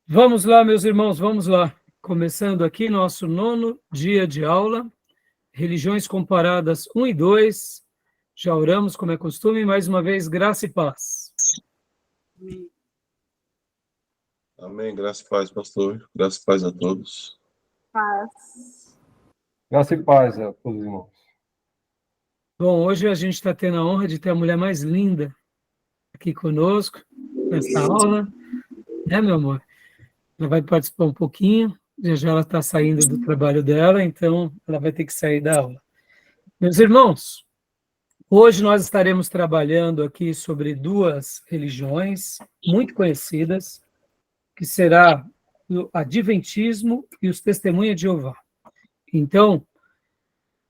Vamos lá, meus irmãos, vamos lá. Começando aqui nosso 9º dia de aula, Religiões Comparadas 1 e 2. Já oramos, como é costume, mais uma vez, graça e paz. Amém, graça e paz, pastor. Graça e paz a todos. Paz. Graça e paz a todos os irmãos. Bom, hoje a gente está tendo a honra de ter a mulher mais linda aqui conosco, nessa aula, né, meu amor? Ela vai participar um pouquinho, já ela está saindo do trabalho dela, então ela vai ter que sair da aula. Meus irmãos, hoje nós estaremos trabalhando aqui sobre duas religiões muito conhecidas, que será o Adventismo e os Testemunhas de Jeová. Então,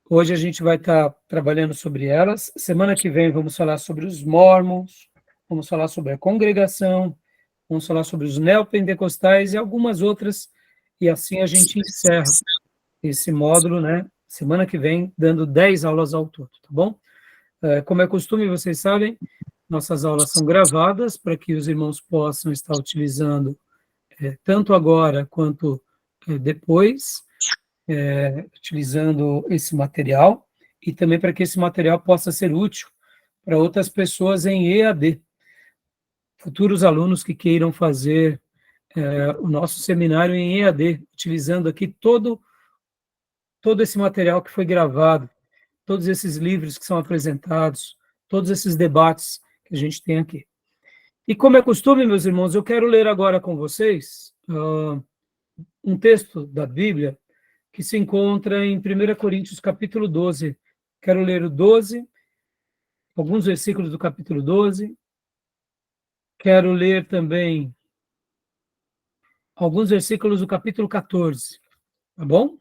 hoje a gente vai estar trabalhando sobre elas. Semana que vem vamos falar sobre os Mórmons, vamos falar sobre a congregação, vamos falar sobre os neopentecostais e algumas outras, e assim a gente encerra esse módulo, né? Semana que vem, dando 10 aulas ao todo, tá bom? Como é costume, vocês sabem, nossas aulas são gravadas para que os irmãos possam estar utilizando tanto agora quanto depois, utilizando esse material, e também para que esse material possa ser útil para outras pessoas em EAD, futuros alunos que queiram fazer o nosso seminário em EAD, utilizando aqui todo esse material que foi gravado, todos esses livros que são apresentados, todos esses debates que a gente tem aqui. E como é costume, meus irmãos, eu quero ler agora com vocês um texto da Bíblia que se encontra em 1 Coríntios, capítulo 12. Quero ler o 12, alguns versículos do capítulo 12. Quero ler também alguns versículos do capítulo 14, tá bom?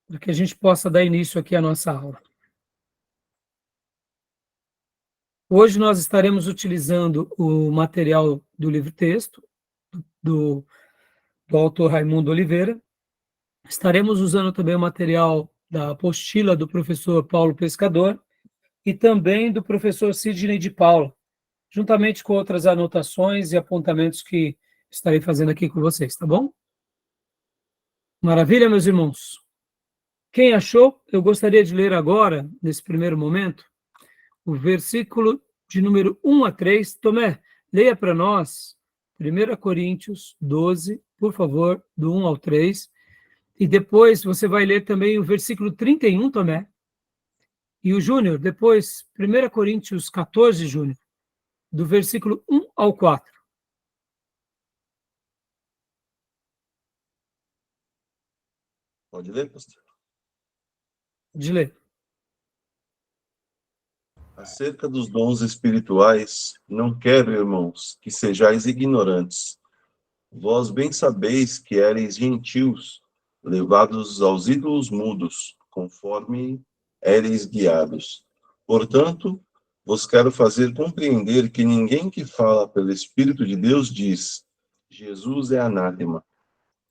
Para que a gente possa dar início aqui à nossa aula. Hoje nós estaremos utilizando o material do livro-texto, do autor Raimundo Oliveira. Estaremos usando também o material da apostila do professor Paulo Pescador e também do professor Sidney de Paula, juntamente com outras anotações e apontamentos que estarei fazendo aqui com vocês, tá bom? Maravilha, meus irmãos? Quem achou, eu gostaria de ler agora, nesse primeiro momento, o versículo de número 1 a 3. Tomé, leia para nós 1 Coríntios 12, por favor, do 1 ao 3. E depois você vai ler também o versículo 31, Tomé. E o Júnior, depois, 1 Coríntios 14, Júnior, do versículo 1 ao 4. Pode ler, pastor? De ler. Acerca dos dons espirituais, não quero, irmãos, que sejais ignorantes. Vós bem sabeis que éreis gentios, levados aos ídolos mudos, conforme éreis guiados. Portanto, vos quero fazer compreender que ninguém que fala pelo Espírito de Deus diz: Jesus é anátema.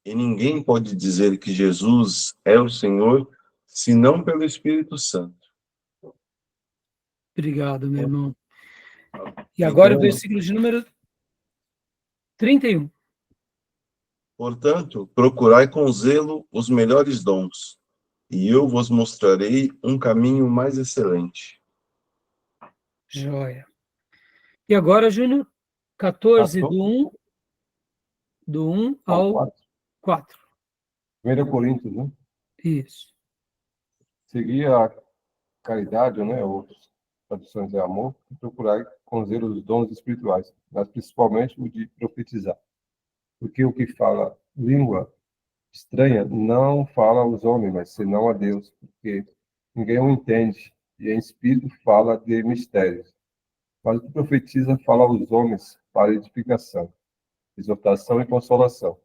E ninguém pode dizer que Jesus é o Senhor, senão pelo Espírito Santo. Obrigado, meu irmão. E agora o versículo de número 31. Portanto, procurai com zelo os melhores dons, e eu vos mostrarei um caminho mais excelente. Joia. E agora, Júnior, 14, do 1 ao 4. 1 Coríntios, né? Isso. Seguir a caridade, né? Outras traduções é amor, e procurar com zelo os dons espirituais, mas principalmente o de profetizar. Porque o que fala língua estranha não fala aos homens, mas senão a Deus, porque ninguém o entende, e em espírito fala de mistérios. Mas o que profetiza fala aos homens para edificação, exortação e consolação.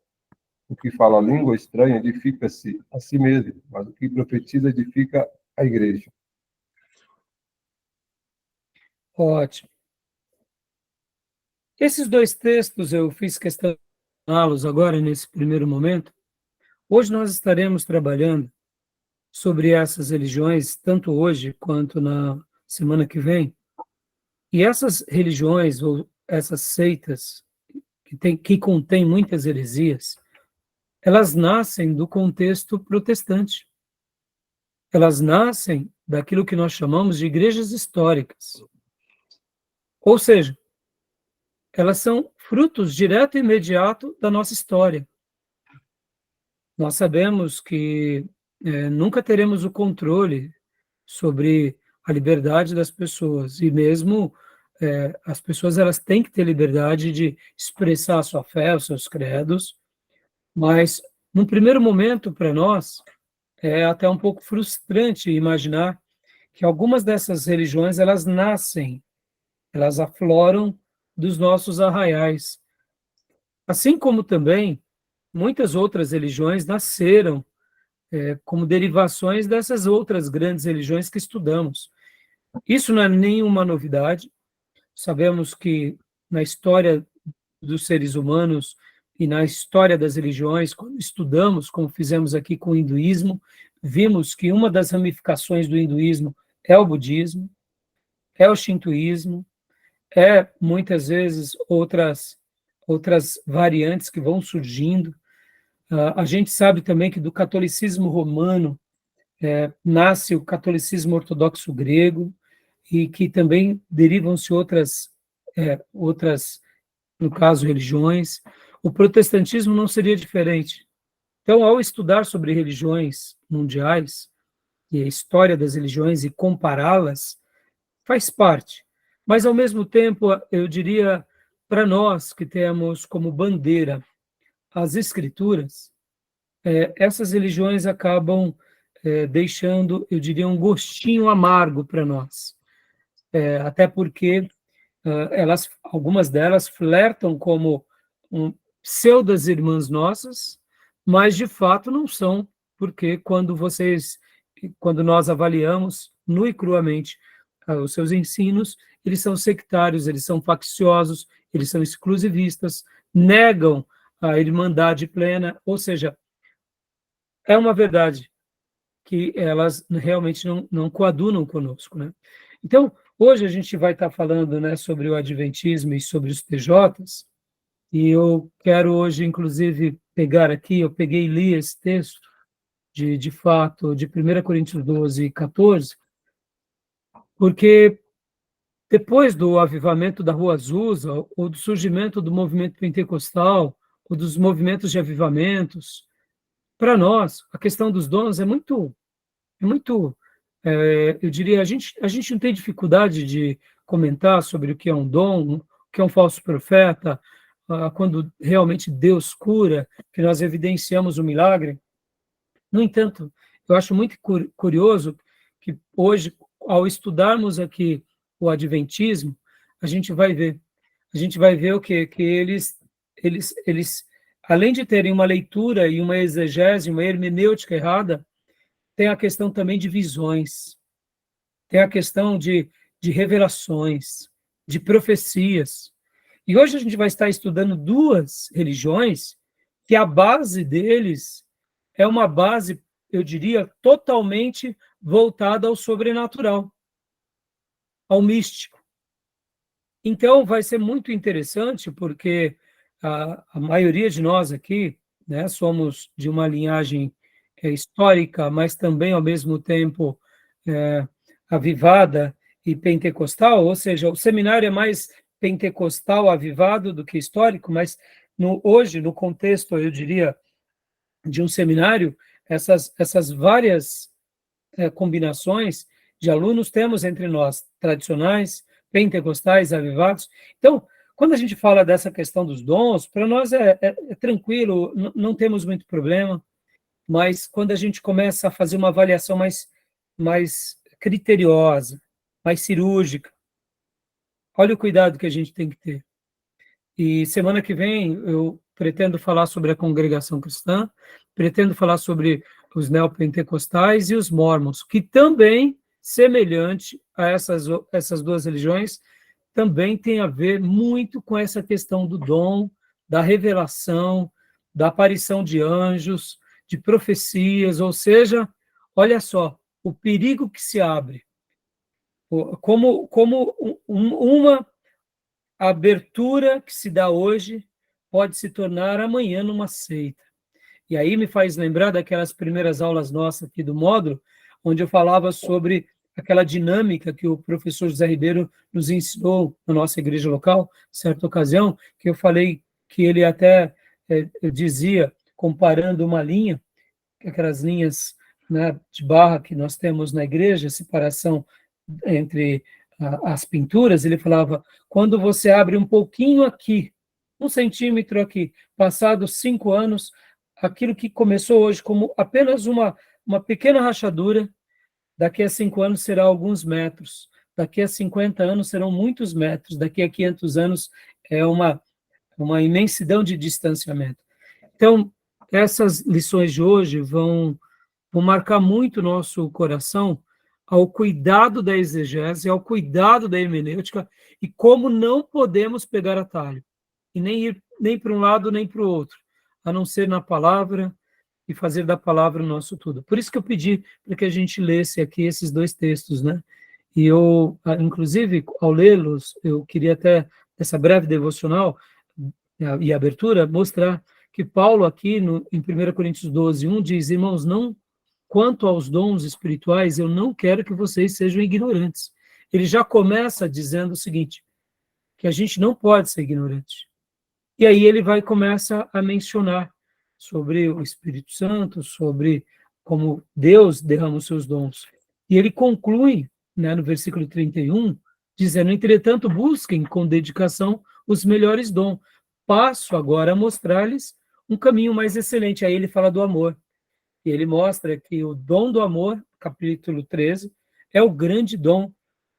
O que fala língua estranha edifica-se a si mesmo, mas o que profetiza edifica a igreja. Ótimo. Esses dois textos eu fiz questão de los agora, nesse primeiro momento. Hoje nós estaremos trabalhando sobre essas religiões, tanto hoje quanto na semana que vem. E essas religiões, ou essas seitas, que contém muitas heresias, elas nascem do contexto protestante. Elas nascem daquilo que nós chamamos de igrejas históricas. Ou seja, elas são frutos direto e imediato da nossa história. Nós sabemos que nunca teremos o controle sobre a liberdade das pessoas, e mesmo as pessoas elas têm que ter liberdade de expressar a sua fé, os seus credos, mas, num primeiro momento, para nós, é até um pouco frustrante imaginar que algumas dessas religiões, elas nascem, elas afloram dos nossos arraiais. Assim como também muitas outras religiões nasceram como derivações dessas outras grandes religiões que estudamos. Isso não é nenhuma novidade. Sabemos que na história dos seres humanos e na história das religiões, quando estudamos, como fizemos aqui com o hinduísmo, vimos que uma das ramificações do hinduísmo é o budismo, é o shintoísmo, muitas vezes outras variantes que vão surgindo. A gente sabe também que do catolicismo romano nasce o catolicismo ortodoxo grego, e que também derivam-se outras, no caso, religiões. O protestantismo não seria diferente. Então, ao estudar sobre religiões mundiais, e a história das religiões, e compará-las, faz parte. Mas, ao mesmo tempo, eu diria, para nós que temos como bandeira as Escrituras, essas religiões acabam deixando, eu diria, um gostinho amargo para nós. Até porque algumas delas flertam como pseudas irmãs nossas, mas de fato não são, porque quando nós avaliamos nu e cruamente os seus ensinos, eles são sectários, eles são facciosos, eles são exclusivistas, negam a irmandade plena, ou seja, é uma verdade que elas realmente não coadunam conosco, né? Então, hoje a gente vai estar falando, né, sobre o Adventismo e sobre os PJs, e eu quero hoje, inclusive, eu peguei e li esse texto, de fato, de 1 Coríntios 12, 14, porque depois do avivamento da Rua Azusa, ou do surgimento do movimento pentecostal, ou dos movimentos de avivamentos, para nós, a questão dos dons é muito, eu diria, a gente não tem dificuldade de comentar sobre o que é um dom, o que é um falso profeta, quando realmente Deus cura, que nós evidenciamos o milagre. No entanto, eu acho muito curioso que hoje, ao estudarmos aqui o Adventismo, a gente vai ver o quê? Que eles, além de terem uma leitura e uma exegese, uma hermenêutica errada, tem a questão também de visões, tem a questão de revelações, de profecias. E hoje a gente vai estar estudando duas religiões que a base deles é uma base, eu diria, totalmente voltada ao sobrenatural, ao místico. Então, vai ser muito interessante, porque a maioria de nós aqui, né, somos de uma linhagem histórica, mas também, ao mesmo tempo, avivada e pentecostal, ou seja, o seminário é mais pentecostal, avivado, do que histórico, mas hoje, no contexto, eu diria, de um seminário, essas várias combinações de alunos temos entre nós, tradicionais, pentecostais, avivados. Então, quando a gente fala dessa questão dos dons, para nós é tranquilo, não temos muito problema, mas quando a gente começa a fazer uma avaliação mais criteriosa, mais cirúrgica, olha o cuidado que a gente tem que ter. E semana que vem eu pretendo falar sobre a congregação cristã, pretendo falar sobre os neopentecostais e os mórmons, que também, semelhante a essas duas religiões, também tem a ver muito com essa questão do dom, da revelação, da aparição de anjos, de profecias, ou seja, olha só, o perigo que se abre, como uma abertura que se dá hoje pode se tornar amanhã numa seita. E aí me faz lembrar daquelas primeiras aulas nossas aqui do módulo, onde eu falava sobre aquela dinâmica que o professor José Ribeiro nos ensinou na nossa igreja local, certa ocasião, que eu falei que ele até eu dizia, comparando uma linha, aquelas linhas, né, de barra que nós temos na igreja, separação entre as pinturas, ele falava, quando você abre um pouquinho aqui, 1 centímetro aqui, passados 5 anos, aquilo que começou hoje como apenas uma pequena rachadura, daqui a 5 anos será alguns metros, daqui a 50 anos serão muitos metros, daqui a 500 anos é uma imensidão de distanciamento. Então, essas lições de hoje vão marcar muito o nosso coração ao cuidado da exegese, ao cuidado da hermenêutica e como não podemos pegar atalho e nem ir nem para um lado nem para o outro, a não ser na palavra e fazer da palavra o nosso tudo. Por isso que eu pedi para que a gente lesse aqui esses 2 textos, né? E eu, inclusive, ao lê-los, eu queria até, essa breve devocional e abertura, mostrar que Paulo aqui, em 1 Coríntios 12, 1, diz, irmãos, não quanto aos dons espirituais, eu não quero que vocês sejam ignorantes. Ele já começa dizendo o seguinte, que a gente não pode ser ignorante. E aí ele começa a mencionar sobre o Espírito Santo, sobre como Deus derrama os seus dons. E ele conclui, né, no versículo 31, dizendo, entretanto, busquem com dedicação os melhores dons. Passo agora a mostrar-lhes um caminho mais excelente. Aí ele fala do amor. E ele mostra que o dom do amor, capítulo 13, é o grande dom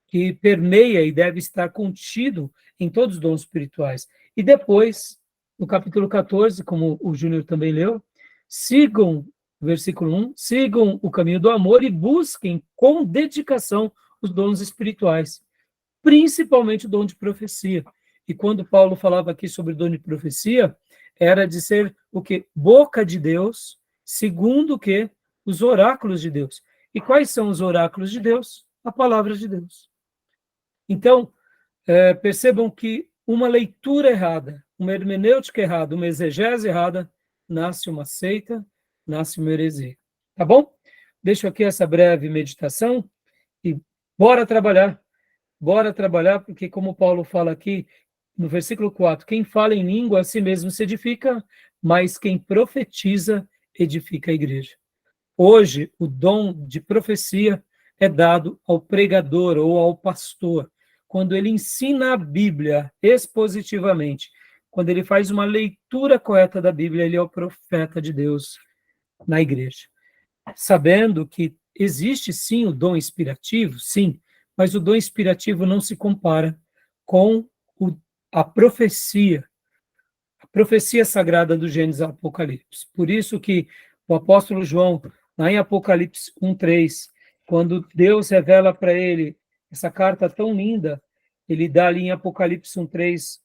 que permeia e deve estar contido em todos os dons espirituais. E depois, no capítulo 14, como o Júnior também leu, sigam, versículo 1, sigam o caminho do amor e busquem com dedicação os dons espirituais, principalmente o dom de profecia. E quando Paulo falava aqui sobre o dom de profecia, era de ser o que? Boca de Deus, segundo o que? Os oráculos de Deus. E quais são os oráculos de Deus? A palavra de Deus. Então, percebam que uma leitura errada, uma hermenêutica errada, uma exegese errada, nasce uma seita, nasce uma heresia. Tá bom? Deixo aqui essa breve meditação e bora trabalhar. Bora trabalhar, porque como Paulo fala aqui no versículo 4, quem fala em língua a si mesmo se edifica, mas quem profetiza edifica a igreja. Hoje, o dom de profecia é dado ao pregador ou ao pastor, quando ele ensina a Bíblia expositivamente, quando ele faz uma leitura correta da Bíblia, ele é o profeta de Deus na igreja. Sabendo que existe sim o dom inspirativo, sim, mas o dom inspirativo não se compara com a profecia sagrada do Gênesis ao Apocalipse. Por isso que o apóstolo João, lá em Apocalipse 1:3, quando Deus revela para ele essa carta tão linda, ele dá ali em Apocalipse 1:3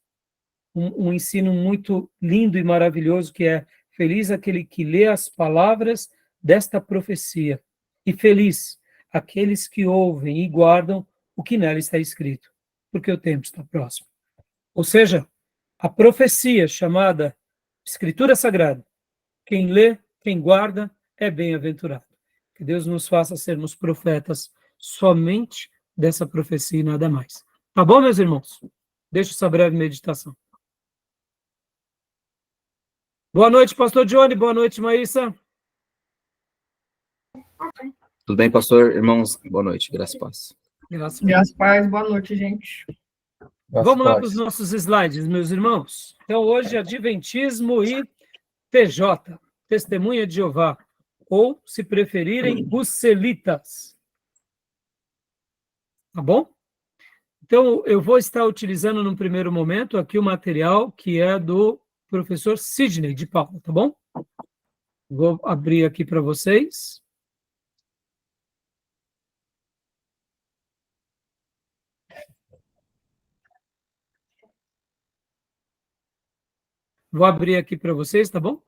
um ensino muito lindo e maravilhoso, que é feliz aquele que lê as palavras desta profecia, e feliz aqueles que ouvem e guardam o que nela está escrito, porque o tempo está próximo. Ou seja, a profecia chamada Escritura Sagrada, quem lê, quem guarda, é bem-aventurado. Que Deus nos faça sermos profetas somente dessa profecia e nada mais. Tá bom, meus irmãos? Deixo essa breve meditação. Boa noite, pastor Johnny. Boa noite, Maísa. Tudo bem, pastor? Irmãos, boa noite. Graças a paz. Graças a paz, boa noite, gente. Vamos lá para os nossos slides, meus irmãos. Então, hoje, Adventismo e TJ, Testemunha de Jeová, ou, se preferirem, os Celitas. Tá bom? Então, eu vou estar utilizando, num primeiro momento, aqui o material que é do professor Sidney de Paula, tá bom? Vou abrir aqui para vocês. Vou abrir aqui para vocês, tá bom?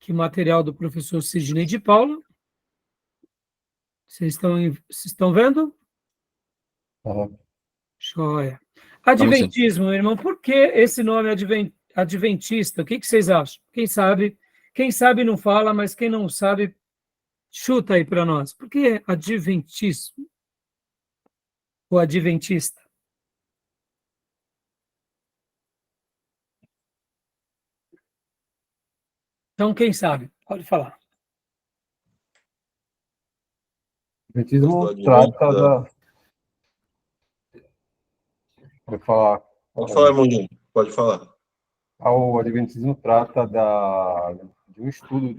aqui material do professor Sidney de Paula. Vocês estão vendo? Aham. Joia. Vamos sim. Adventismo, meu irmão, por que esse nome adventista? O que vocês acham? Quem sabe não fala, mas quem não sabe, chuta aí para nós. Por que adventismo? O adventista? Então, quem sabe? Pode falar. O Adventismo Do trata advento da. Vou falar. Pode falar, irmãozinho. Pode falar. O Adventismo trata de um estudo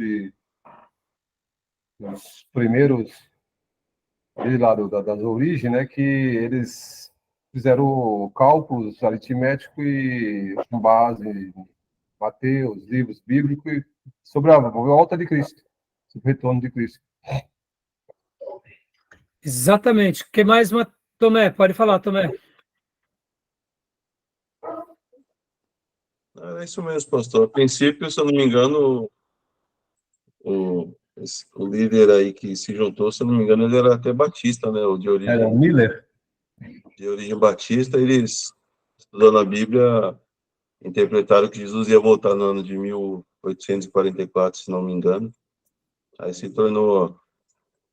dos primeiros, desde lá das origens, né, que eles fizeram cálculos aritméticos e com base em Mateus, livros bíblicos, sobre a volta de Cristo, sobre o retorno de Cristo. Exatamente. O que mais, Tomé? Pode falar, Tomé. É isso mesmo, pastor. A princípio, se eu não me engano, o líder aí que se juntou, se eu não me engano, ele era até batista, né? Ou Era o Miller. de origem batista. Eles, estudando a Bíblia, interpretaram que Jesus ia voltar no ano de 1844, se não me engano. Aí se tornou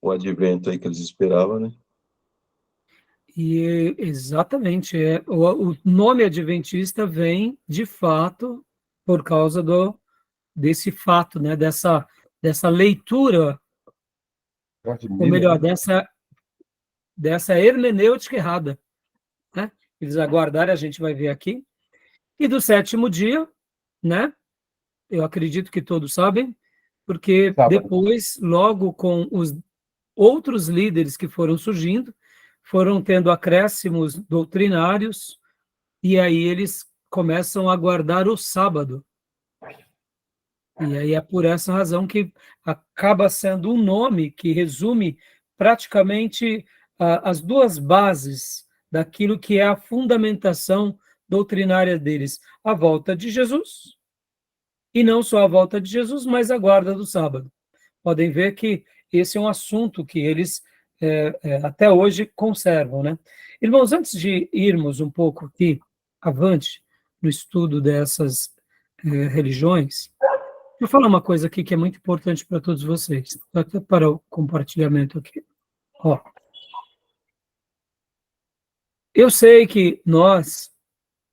o advento aí que eles esperavam, né? E exatamente, o nome adventista vem, de fato, por causa desse fato, né, dessa leitura, George ou Miller, melhor, né? dessa hermenêutica errada, né? Eles aguardaram, a gente vai ver aqui. E do sétimo dia, né? Eu acredito que todos sabem, porque Sábado. depois, logo com os outros líderes que foram surgindo, foram tendo acréscimos doutrinários, e aí eles começam a guardar o sábado. E aí é por essa razão que acaba sendo um nome que resume praticamente as duas bases daquilo que é a fundamentação doutrinária deles: a volta de Jesus, e não só a volta de Jesus, mas a guarda do sábado. Podem ver que esse é um assunto que eles até hoje conservam, né? Irmãos, antes de irmos um pouco aqui avante no estudo dessas religiões, eu falar uma coisa aqui que é muito importante para todos vocês, até para o compartilhamento aqui. Ó, eu sei que nós,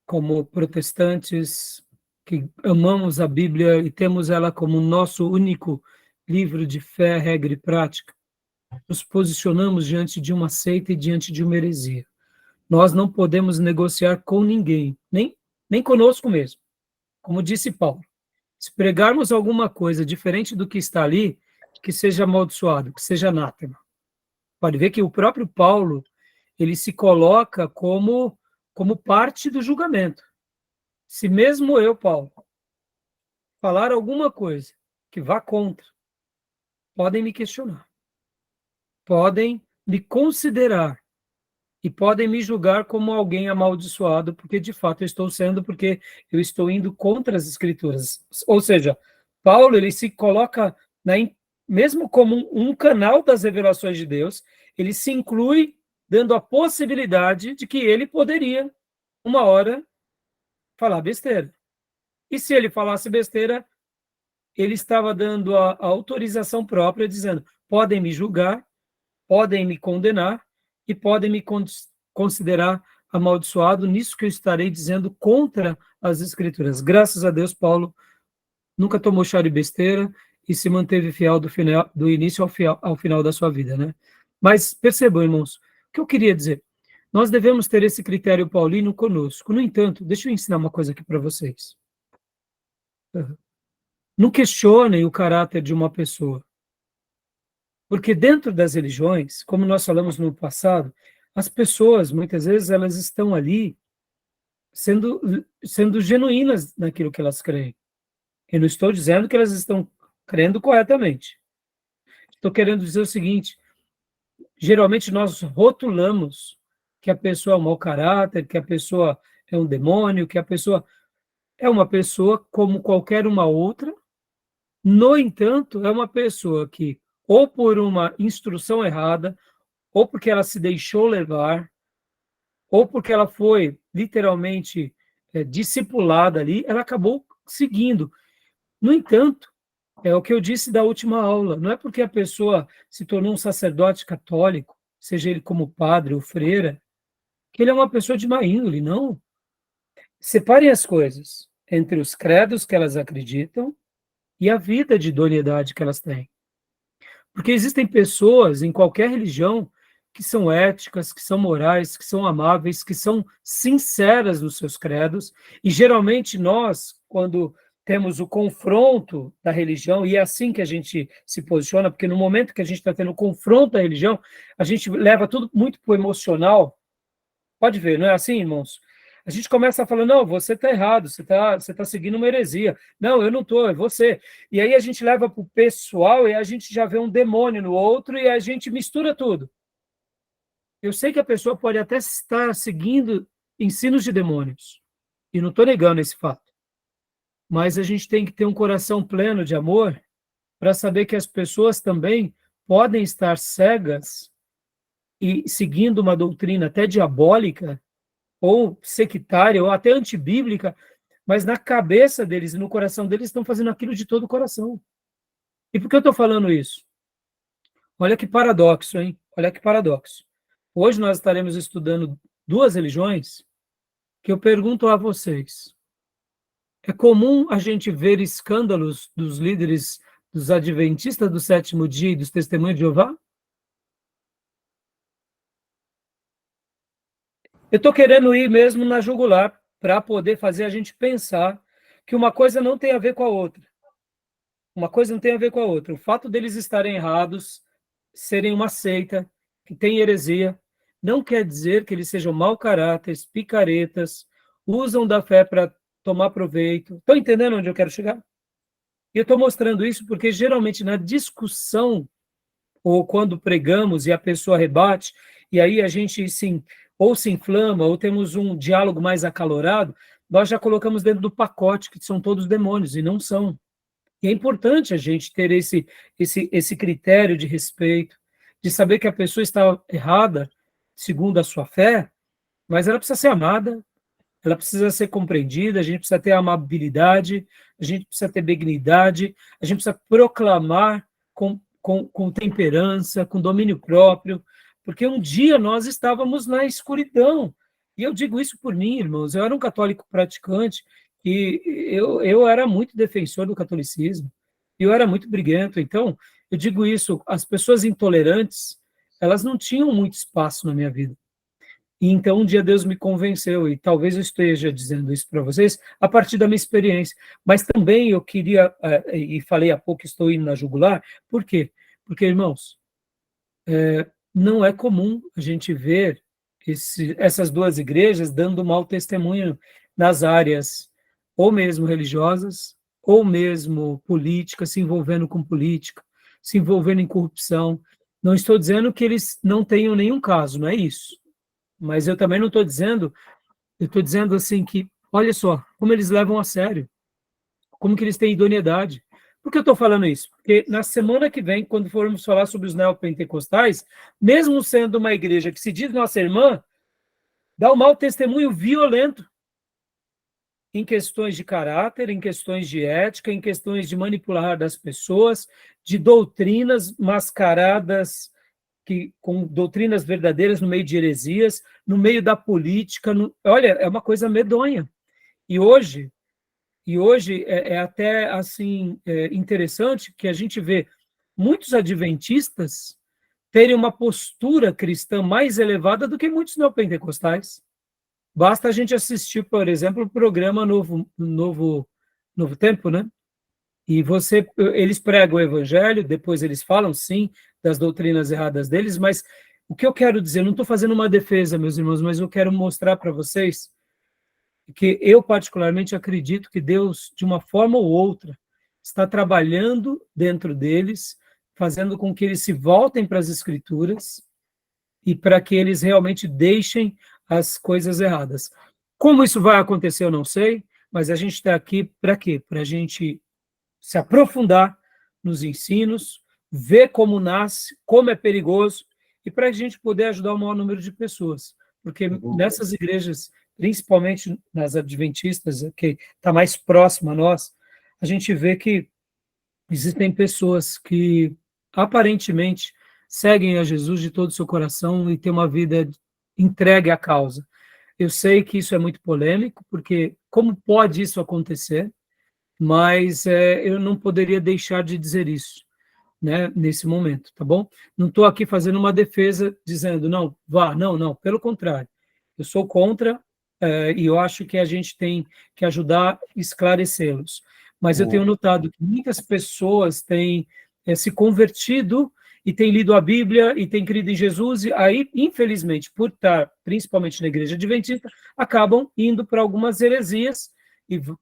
como protestantes, que amamos a Bíblia e temos ela como nosso único livro de fé, regra e prática, nos posicionamos diante de uma seita e diante de uma heresia. Nós não podemos negociar com ninguém, nem conosco mesmo. Como disse Paulo, se pregarmos alguma coisa diferente do que está ali, que seja amaldiçoado, que seja anátema. Pode ver que o próprio Paulo, ele se coloca como parte do julgamento. Se mesmo eu, Paulo, falar alguma coisa que vá contra, podem me questionar, podem me considerar e podem me julgar como alguém amaldiçoado, porque de fato eu estou sendo, porque eu estou indo contra as Escrituras. Ou seja, Paulo, ele se coloca, mesmo como um canal das revelações de Deus, ele se inclui dando a possibilidade de que ele poderia, uma hora, falar besteira. E se ele falasse besteira, ele estava dando a autorização própria, dizendo: podem me julgar, podem me condenar e podem me considerar amaldiçoado nisso que eu estarei dizendo contra as Escrituras. Graças a Deus, Paulo nunca tomou chá de besteira e se manteve fiel do início ao final da sua vida, né? Mas percebam, irmãos, o que eu queria dizer. Nós devemos ter esse critério paulino conosco. No entanto, deixa eu ensinar uma coisa aqui para vocês. Não questionem o caráter de uma pessoa. Porque dentro das religiões, como nós falamos no passado, as pessoas, muitas vezes, elas estão ali sendo genuínas naquilo que elas creem. Eu não estou dizendo que elas estão crendo corretamente. Estou querendo dizer o seguinte: geralmente nós rotulamos que a pessoa é um mau caráter, que a pessoa é um demônio, que a pessoa é uma pessoa como qualquer uma outra, No entanto, é uma pessoa que, ou por uma instrução errada, ou porque ela se deixou levar, ou porque ela foi literalmente discipulada ali, ela acabou seguindo. No entanto, é o que eu disse da última aula, não é porque a pessoa se tornou um sacerdote católico, seja ele como padre ou freira, que ele é uma pessoa de má índole, não. Separem as coisas entre os credos que elas acreditam e a vida de idoneidade que elas têm. Porque existem pessoas em qualquer religião que são éticas, que são morais, que são amáveis, que são sinceras nos seus credos, e geralmente nós, quando temos o confronto da religião, e é assim que a gente se posiciona, porque no momento que a gente está tendo o confronto da religião, a gente leva tudo muito para o emocional. Pode ver, não é assim, irmãos? A gente começa a falar, não, você está errado, você tá seguindo uma heresia. Não, eu não estou, é você. E aí a gente leva para o pessoal e a gente já vê um demônio no outro e a gente mistura tudo. Eu sei que a pessoa pode até estar seguindo ensinos de demônios, e não estou negando esse fato. Mas a gente tem que ter um coração pleno de amor para saber que as pessoas também podem estar cegas e seguindo uma doutrina até diabólica, ou sectária, ou até antibíblica, mas na cabeça deles e no coração deles estão fazendo aquilo de todo o coração. E por que eu estou falando isso? Olha que paradoxo, hein? Olha que paradoxo. Hoje nós estaremos estudando duas religiões que eu pergunto a vocês. É comum a gente ver escândalos dos líderes dos adventistas do sétimo dia e dos testemunhos de Jeová? Eu estou querendo ir mesmo na jugular para poder fazer a gente pensar que uma coisa não tem a ver com a outra. Uma coisa não tem a ver com a outra. O fato deles estarem errados, serem uma seita, que tem heresia, não quer dizer que eles sejam mau caráter, picaretas, usam da fé para tomar proveito. Estão entendendo onde eu quero chegar? E eu estou mostrando isso porque, geralmente, na discussão, ou quando pregamos e a pessoa rebate, e aí a gente ou se inflama, ou temos um diálogo mais acalorado, nós já colocamos dentro do pacote que são todos demônios, e não são. E é importante a gente ter esse critério de respeito, de saber que a pessoa está errada, segundo a sua fé, mas ela precisa ser amada, ela precisa ser compreendida, a gente precisa ter amabilidade, a gente precisa ter benignidade, a gente precisa proclamar com temperança, com domínio próprio, porque um dia nós estávamos na escuridão. E eu digo isso por mim, irmãos, eu era um católico praticante, e eu era muito defensor do catolicismo, eu era muito briguento. Então, eu digo isso, as pessoas intolerantes, elas não tinham muito espaço na minha vida. E então um dia Deus me convenceu, e talvez eu esteja dizendo isso para vocês a partir da minha experiência, mas também eu queria, e falei há pouco, estou indo na jugular, por quê? Porque, irmãos, não é comum a gente ver essas duas igrejas dando mau testemunho nas áreas ou mesmo religiosas, ou mesmo política, se envolvendo com política, se envolvendo em corrupção. Não estou dizendo que eles não tenham nenhum caso, não é isso. Mas eu também não estou dizendo, eu estou dizendo assim que, olha só, como eles levam a sério, como que eles têm idoneidade. Por que eu estou falando isso? Porque na semana que vem, quando formos falar sobre os neopentecostais, mesmo sendo uma igreja que se diz nossa irmã, dá um mau testemunho violento em questões de caráter, em questões de ética, em questões de manipular das pessoas, de doutrinas mascaradas com doutrinas verdadeiras no meio de heresias, no meio da política. Olha, é uma coisa medonha. E hoje é até assim interessante que a gente vê muitos adventistas terem uma postura cristã mais elevada do que muitos neopentecostais. Basta a gente assistir, por exemplo, o programa Novo Tempo, né? E eles pregam o evangelho, depois eles falam, sim, das doutrinas erradas deles, mas o que eu quero dizer, não estou fazendo uma defesa, meus irmãos, mas eu quero mostrar para vocês que eu particularmente acredito que Deus, de uma forma ou outra, está trabalhando dentro deles, fazendo com que eles se voltem para as Escrituras e para que eles realmente deixem as coisas erradas. Como isso vai acontecer, eu não sei, mas a gente está aqui para quê? Para a gente se aprofundar nos ensinos, ver como nasce, como é perigoso, e para a gente poder ajudar o maior número de pessoas. Porque nessas igrejas, principalmente nas adventistas, que está mais próxima a nós, a gente vê que existem pessoas que aparentemente seguem a Jesus de todo o seu coração e têm uma vida entregue à causa. Eu sei que isso é muito polêmico, porque como pode isso acontecer? Mas eu não poderia deixar de dizer isso, né, nesse momento, tá bom? Não estou aqui fazendo uma defesa dizendo, não, vá, não, pelo contrário. Eu sou contra e eu acho que a gente tem que ajudar a esclarecê-los. Mas eu tenho notado que muitas pessoas têm se convertido e têm lido a Bíblia e têm crido em Jesus, e aí, infelizmente, por estar principalmente na igreja adventista, acabam indo para algumas heresias,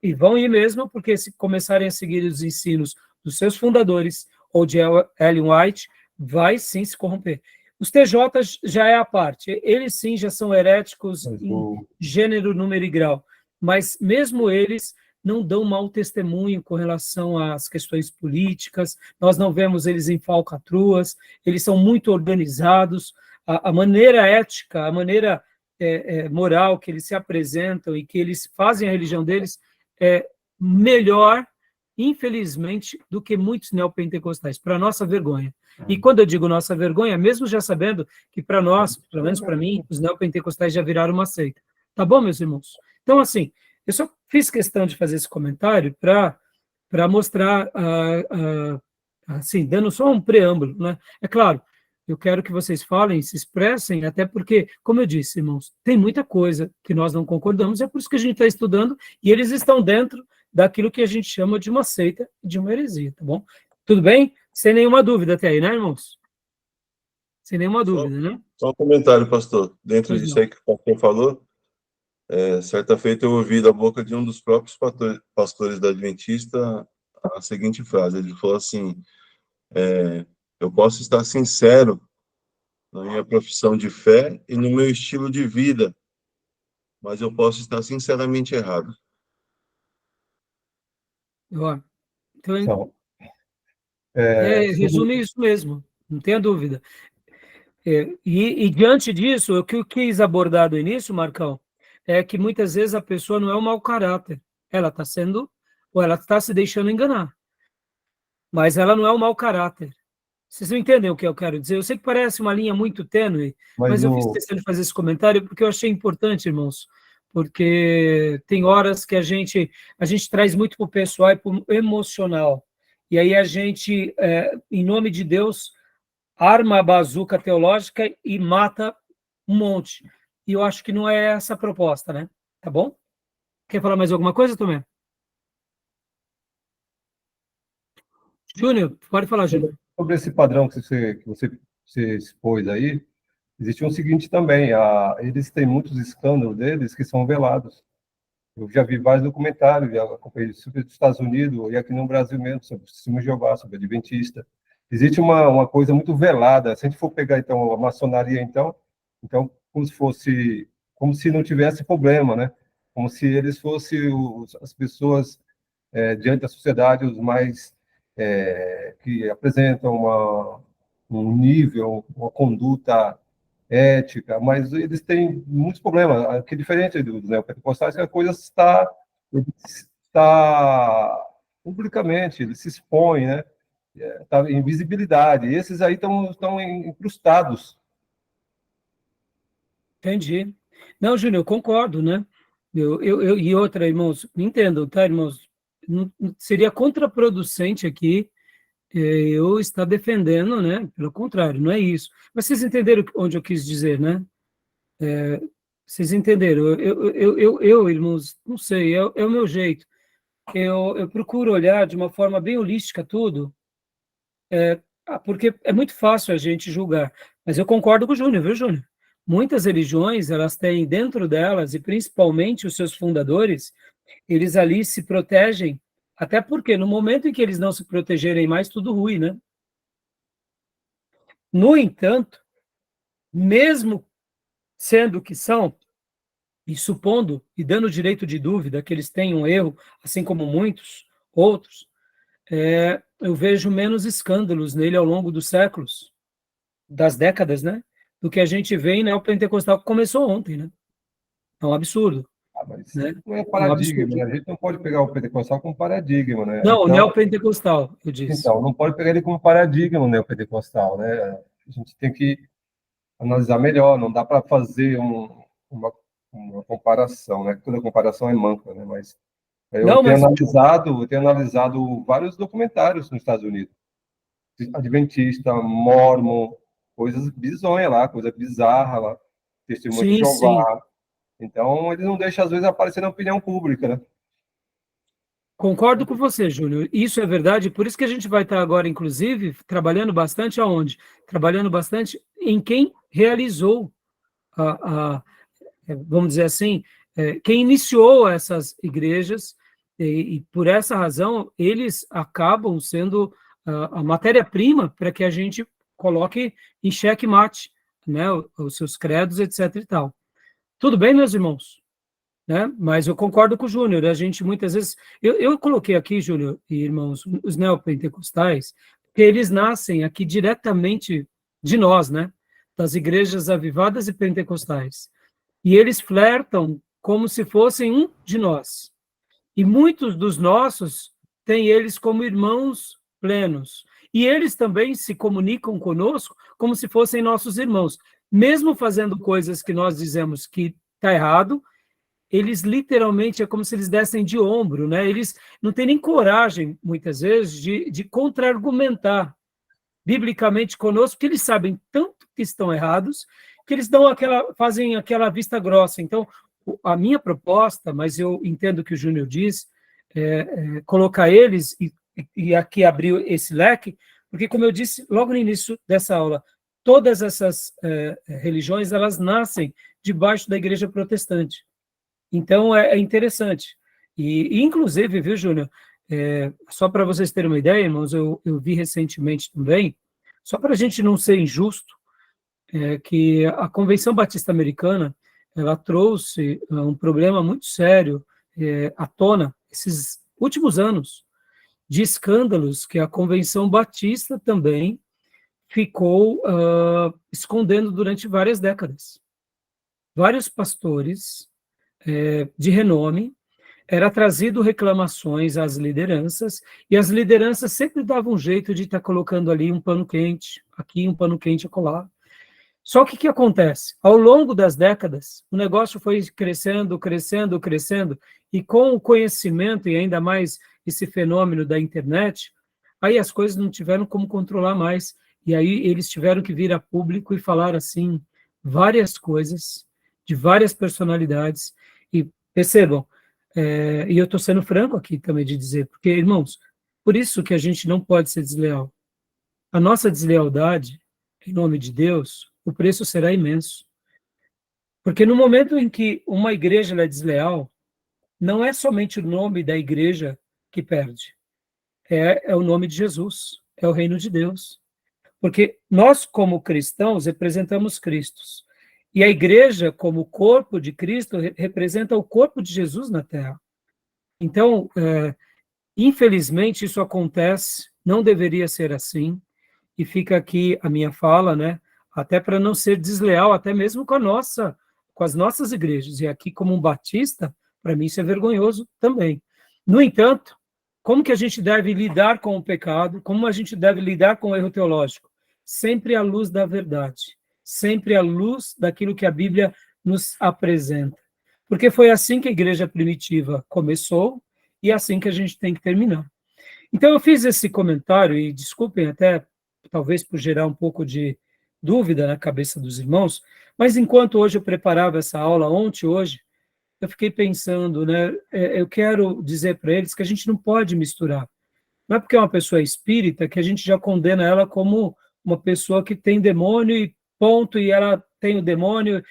e vão ir mesmo, porque se começarem a seguir os ensinos dos seus fundadores, ou de Ellen White, vai sim se corromper. Os TJs já é a parte, eles sim já são heréticos em gênero, número e grau, mas mesmo eles não dão mau testemunho com relação às questões políticas, nós não vemos eles em falcatruas, eles são muito organizados, a maneira ética, a maneira moral que eles se apresentam e que eles fazem a religião deles é melhor, infelizmente, do que muitos neopentecostais, para nossa vergonha. E quando eu digo nossa vergonha, mesmo já sabendo que para nós, pelo menos para mim, os neopentecostais já viraram uma seita. Tá bom, meus irmãos? Então, assim, eu só fiz questão de fazer esse comentário para mostrar, assim, dando só um preâmbulo, né? É claro, eu quero que vocês falem, se expressem, até porque, como eu disse, irmãos, tem muita coisa que nós não concordamos, é por isso que a gente está estudando, e eles estão dentro daquilo que a gente chama de uma seita, de uma heresia, tá bom? Tudo bem? Sem nenhuma dúvida até aí, né, irmãos? Sem nenhuma dúvida, né? Só um comentário, pastor. Dentro Pois disso não. aí que o pastor falou, certa feita eu ouvi da boca de um dos próprios pastores da Adventista a seguinte frase. Ele falou assim, eu posso estar sincero na minha profissão de fé e no meu estilo de vida, mas eu posso estar sinceramente errado. Ó, então, Então, resume isso mesmo, não tenha dúvida. E diante disso, o que eu quis abordar do início, Marcão, é que muitas vezes a pessoa não é um mau caráter, ela está sendo, ou ela está se deixando enganar, mas ela não é um mau caráter. Vocês não entendem o que eu quero dizer? Eu sei que parece uma linha muito tênue, mas eu fiz questão de fazer esse comentário porque eu achei importante, irmãos, porque tem horas que a gente traz muito para o pessoal e para o emocional, e aí a gente, em nome de Deus, arma a bazuca teológica e mata um monte. E eu acho que não é essa a proposta, né? Tá bom? Quer falar mais alguma coisa, Tomé? Júnior, pode falar, Júnior. sobre esse padrão que você expôs aí, existe um seguinte também, eles têm muitos escândalos deles que são velados. Eu já vi vários documentários, já acompanhei sobre os Estados Unidos e aqui no Brasil mesmo, sobre o Testemunho de Jeová, sobre a Adventista. Existe uma coisa muito velada. Se a gente for pegar, então, a maçonaria, então como se não tivesse problema, né? Como se eles fossem as pessoas, diante da sociedade, os mais que apresentam um nível, uma conduta ética, mas eles têm muitos problemas, que é diferente dos neopentecostais, que a coisa está publicamente, ele se expõe, né? Está em visibilidade. Esses aí estão incrustados. Entendi. Não, Júnior, eu concordo, né? E outra, irmãos, entendam, tá, irmãos? Seria contraproducente aqui eu estar defendendo, né? Pelo contrário, não é isso. Mas vocês entenderam onde eu quis dizer, né? Vocês entenderam? Irmãos, não sei, é o meu jeito. Eu procuro olhar de uma forma bem holística tudo, porque é muito fácil a gente julgar. Mas eu concordo com o Júnior, viu, Júnior? Muitas religiões, elas têm dentro delas, e principalmente os seus fundadores, eles ali se protegem, até porque no momento em que eles não se protegerem mais, tudo ruim, né? No entanto, mesmo sendo o que são, e supondo, e dando direito de dúvida que eles têm um erro, assim como muitos outros, eu vejo menos escândalos nele ao longo dos séculos, das décadas, né? Do que a gente vê em neopentecostal, que começou ontem, né? É um absurdo. Mas Né? não é É um paradigma, absurdo. né? A gente não pode pegar o pentecostal como paradigma, né? Não, o Então, neopentecostal, eu disse. não pode pegar ele como paradigma, o neopentecostal, né? A gente tem que analisar melhor, não dá para fazer uma comparação, né? Toda comparação é manca, né? Mas Não, mas eu tenho analisado vários documentários nos Estados Unidos, adventista, mormon, coisas bizonhas lá, coisa bizarra lá, testemunho de sim, sim. Jeová. Então, eles não deixam, às vezes, aparecer na opinião pública, né? Concordo com você, Júnior. Isso é verdade, por isso que a gente vai estar agora, inclusive, trabalhando bastante aonde? Trabalhando bastante em quem realizou vamos dizer assim, quem iniciou essas igrejas, e por essa razão, eles acabam sendo a matéria-prima para que a gente coloque em xeque-mate, né, os seus credos, etc. e tal. Tudo bem, meus irmãos? Né? Mas eu concordo com o Júnior, a gente muitas vezes... Eu coloquei aqui, Júnior e irmãos, os neopentecostais, porque eles nascem aqui diretamente de nós, né? Das igrejas avivadas e pentecostais. E eles flertam como se fossem um de nós. E muitos dos nossos têm eles como irmãos plenos. E eles também se comunicam conosco como se fossem nossos irmãos. Mesmo fazendo coisas que nós dizemos que está errado, eles literalmente é como se eles dessem de ombro, né? Eles não têm nem coragem, muitas vezes, de contra-argumentar biblicamente conosco, porque eles sabem tanto que estão errados, que eles fazem aquela vista grossa. Então, a minha proposta, mas eu entendo que o Júnior diz, colocar eles, e aqui abriu esse leque, porque, como eu disse logo no início dessa aula, todas essas religiões, elas nascem debaixo da igreja protestante. Então, é interessante. E inclusive, viu, Júnior, só para vocês terem uma ideia, irmãos, eu vi recentemente também, só para a gente não ser injusto, que a Convenção Batista Americana, ela trouxe um problema muito sério à tona, esses últimos anos, de escândalos que a Convenção Batista também ficou escondendo durante várias décadas. Vários pastores de renome, era trazido reclamações às lideranças, e as lideranças sempre davam um jeito de estar colocando ali um pano quente, aqui um pano quente acolá. Só que o que acontece? Ao longo das décadas, o negócio foi crescendo, crescendo, crescendo, e com o conhecimento, e ainda mais esse fenômeno da internet, aí as coisas não tiveram como controlar mais, e aí eles tiveram que vir a público e falar assim, várias coisas, de várias personalidades, e percebam, e eu estou sendo franco aqui também de dizer, porque, irmãos, por isso que a gente não pode ser desleal. A nossa deslealdade, em nome de Deus, o preço será imenso. Porque no momento em que uma igreja é desleal, não é somente o nome da igreja que perde, é o nome de Jesus, é o reino de Deus. Porque nós, como cristãos, representamos Cristo. E a igreja, como corpo de Cristo, representa o corpo de Jesus na terra. Então, infelizmente, isso acontece, não deveria ser assim, e fica aqui a minha fala, né? Até para não ser desleal, até mesmo com as nossas igrejas. E aqui, como um batista, para mim isso é vergonhoso também. No entanto, como que a gente deve lidar com o pecado? Como a gente deve lidar com o erro teológico? Sempre à luz da verdade, sempre à luz daquilo que a Bíblia nos apresenta. Porque foi assim que a igreja primitiva começou e é assim que a gente tem que terminar. Então, eu fiz esse comentário, e desculpem até, talvez por gerar um pouco de dúvida na cabeça dos irmãos, mas enquanto hoje eu preparava essa aula, hoje, eu fiquei pensando, né, eu quero dizer para eles que a gente não pode misturar. Não é porque é uma pessoa espírita que a gente já condena ela como uma pessoa que tem demônio e ponto, e ela tem o demônio.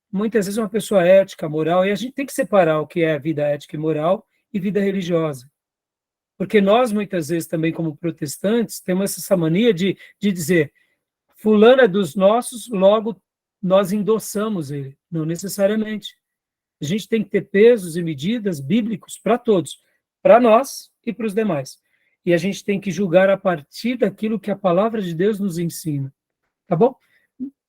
Muitas vezes é uma pessoa ética, moral, e a gente tem que separar o que é vida ética e moral e vida religiosa. Porque nós, muitas vezes, também como protestantes, temos essa mania de dizer fulano é dos nossos, logo nós endossamos ele. Não necessariamente. A gente tem que ter pesos e medidas bíblicos para todos, para nós e para os demais. e a gente tem que julgar a partir daquilo que a palavra de Deus nos ensina. Tá bom?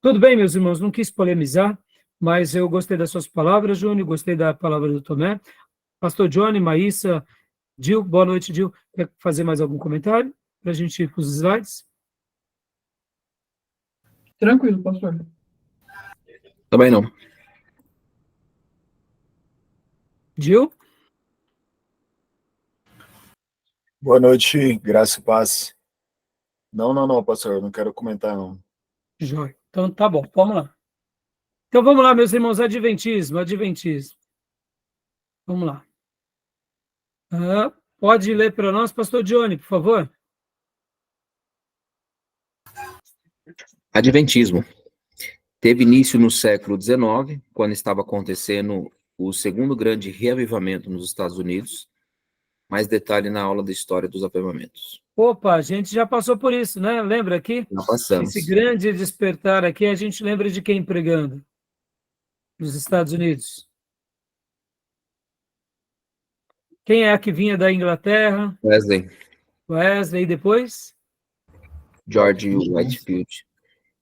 Tudo bem, meus irmãos, não quis polemizar, mas eu gostei das suas palavras, Júnior, gostei da palavra do Tomé. Pastor Johnny, Maísa, Gil, boa noite, Gil. Quer fazer mais algum comentário para a gente ir para os slides? Tranquilo, pastor. Também não. Gil? Boa noite, graça e paz. Não, pastor, eu não quero comentar, não. Jóia. Então, tá bom, vamos lá. Então, vamos lá, meus irmãos, adventismo. Vamos lá. Pode ler para nós, pastor Johnny, por favor? Adventismo. Teve início no século XIX, quando estava acontecendo o segundo grande reavivamento nos Estados Unidos. Mais detalhe na aula da história dos avivamentos. Opa, a gente já passou por isso, né? Lembra aqui? Já passamos. Esse grande despertar aqui, a gente lembra de quem pregando? Nos Estados Unidos. Quem é a que vinha da Inglaterra? Wesley, Wesley, e depois? George Whitefield.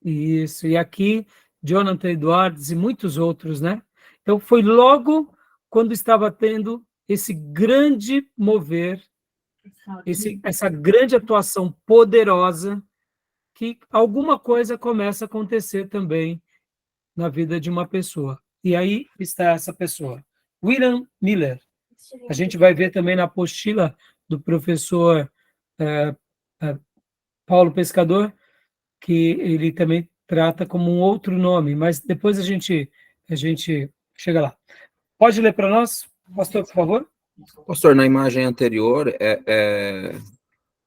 Isso, e aqui, Jonathan Edwards e muitos outros, né? Então, foi logo quando estava tendo esse grande mover, essa grande atuação poderosa, que alguma coisa começa a acontecer também na vida de uma pessoa. E aí está essa pessoa, William Miller. A gente vai ver também na apostila do professor Paulo Pescador, que ele também trata como um outro nome, mas depois a gente chega lá. Pode ler para nós, pastor, por favor? Pastor, na imagem anterior é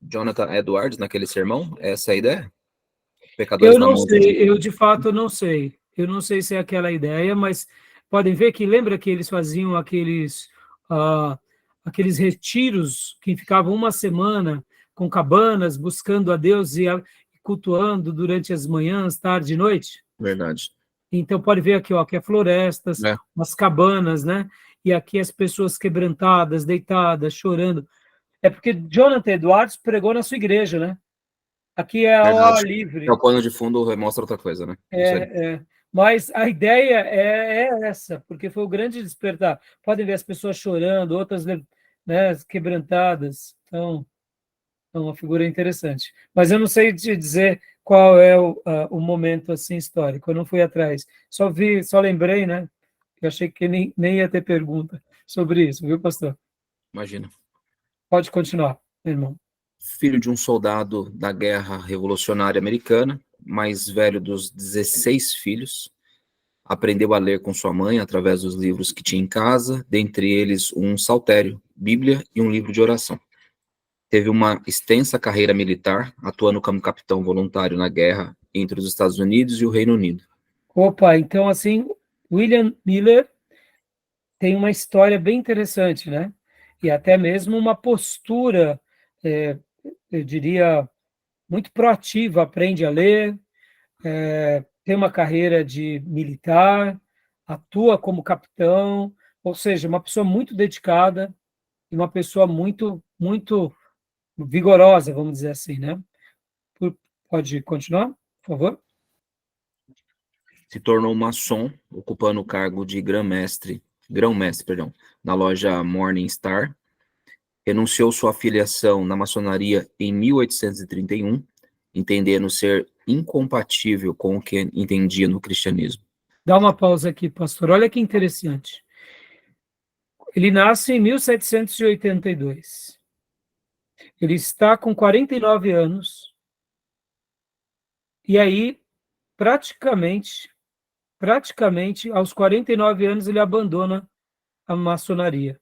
Jonathan Edwards, naquele sermão? Essa é a ideia? Pecadores Eu na não mão sei, eu de fato não sei. Eu não sei se é aquela ideia, mas podem ver que lembra que eles faziam aqueles retiros que ficavam uma semana com cabanas, buscando a Deus e cultuando durante as manhãs, tarde e noite? Verdade. Então, pode ver aqui, ó, que é florestas, umas cabanas, né? E aqui as pessoas quebrantadas, deitadas, chorando. É porque Jonathan Edwards pregou na sua igreja, né? Aqui é ao ar livre. É o pano de fundo mostra outra coisa, né? Mas a ideia é essa, porque foi o grande despertar. Podem ver as pessoas chorando, outras, né, quebrantadas. Então, é uma figura interessante. Mas eu não sei te dizer qual é o momento assim histórico. Eu não fui atrás. Só lembrei, né? Eu achei que nem ia ter pergunta sobre isso, viu, pastor? Imagina. Pode continuar, meu irmão. Filho de um soldado da Guerra Revolucionária Americana, mais velho dos 16 filhos, aprendeu a ler com sua mãe através dos livros que tinha em casa, dentre eles um saltério, Bíblia e um livro de oração. Teve uma extensa carreira militar, atuando como capitão voluntário na guerra entre os Estados Unidos e o Reino Unido. Opa, então assim, William Miller tem uma história bem interessante, né? E até mesmo uma postura, eu diria, muito proativa, aprende a ler, tem uma carreira de militar, atua como capitão, ou seja, uma pessoa muito dedicada e uma pessoa muito, muito vigorosa, vamos dizer assim, né? Pode continuar, por favor? Se tornou maçom, ocupando o cargo de grão-mestre, na loja Morningstar. Renunciou sua afiliação na maçonaria em 1831, entendendo ser incompatível com o que entendia no cristianismo. Dá uma pausa aqui, pastor. Olha que interessante. Ele nasce em 1782. Ele está com 49 anos. E aí, praticamente, aos 49 anos, ele abandona a maçonaria.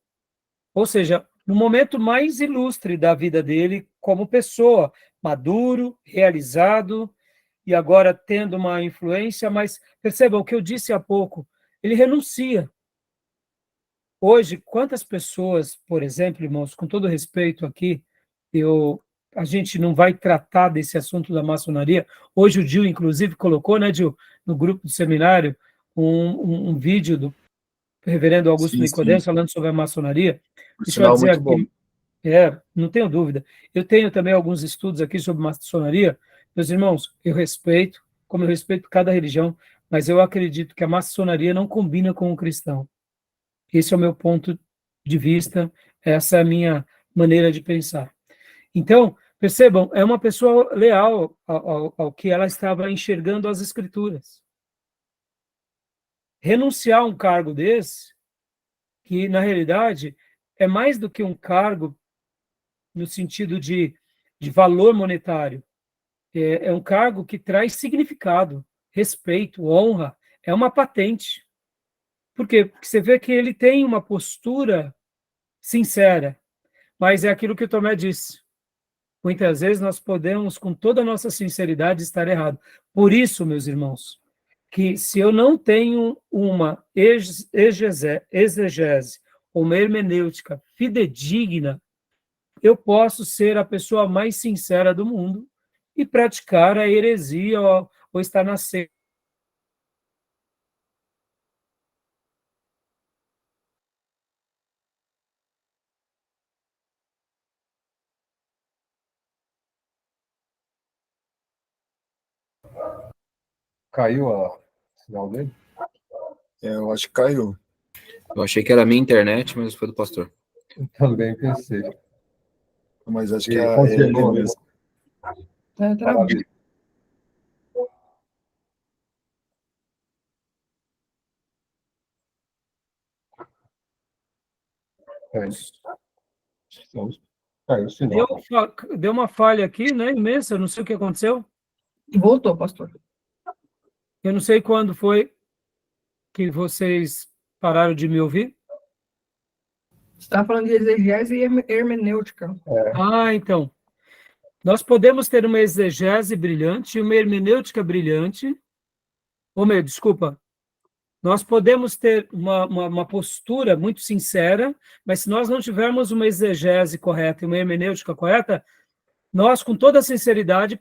Ou seja, no momento mais ilustre da vida dele, como pessoa, maduro, realizado, e agora tendo uma influência, mas percebam o que eu disse há pouco, ele renuncia. Hoje, quantas pessoas, por exemplo, irmãos, com todo respeito aqui, a gente não vai tratar desse assunto da maçonaria. Hoje o Gil, inclusive, colocou, né, Gil, no grupo do seminário, um vídeo do reverendo Augusto Nicodemos falando sobre a maçonaria. Deixa eu dizer aqui, Não tenho dúvida. Eu tenho também alguns estudos aqui sobre maçonaria. Meus irmãos, eu respeito, como eu respeito cada religião, mas eu acredito que a maçonaria não combina com o cristão. Esse é o meu ponto de vista, essa é a minha maneira de pensar. Então, percebam, é uma pessoa leal ao que ela estava enxergando as Escrituras. Renunciar a um cargo desse, que na realidade é mais do que um cargo no sentido de valor monetário, é um cargo que traz significado, respeito, honra, é uma patente. Por quê? Porque você vê que ele tem uma postura sincera, mas é aquilo que o Tomé disse. Muitas vezes nós podemos, com toda a nossa sinceridade, estar errado. Por isso, meus irmãos, que se eu não tenho uma exegese, uma hermenêutica fidedigna, eu posso ser a pessoa mais sincera do mundo e praticar a heresia ou estar na seita. Caiu a sinal dele? Eu acho que caiu. Eu achei que era a minha internet, mas foi do pastor. Também pensei. Mas acho E que é ele confirmou, né? mesmo. Maravilha. É isso. Caiu o sinal. Deu uma falha aqui, né, imensa, eu não sei o que aconteceu. Voltou, pastor. Eu não sei quando foi que vocês pararam de me ouvir. Você está falando de exegese e hermenêutica. Então. Nós podemos ter uma exegese brilhante, uma hermenêutica brilhante. Desculpa. Nós podemos ter uma postura muito sincera, mas se nós não tivermos uma exegese correta e uma hermenêutica correta, nós, com toda a sinceridade,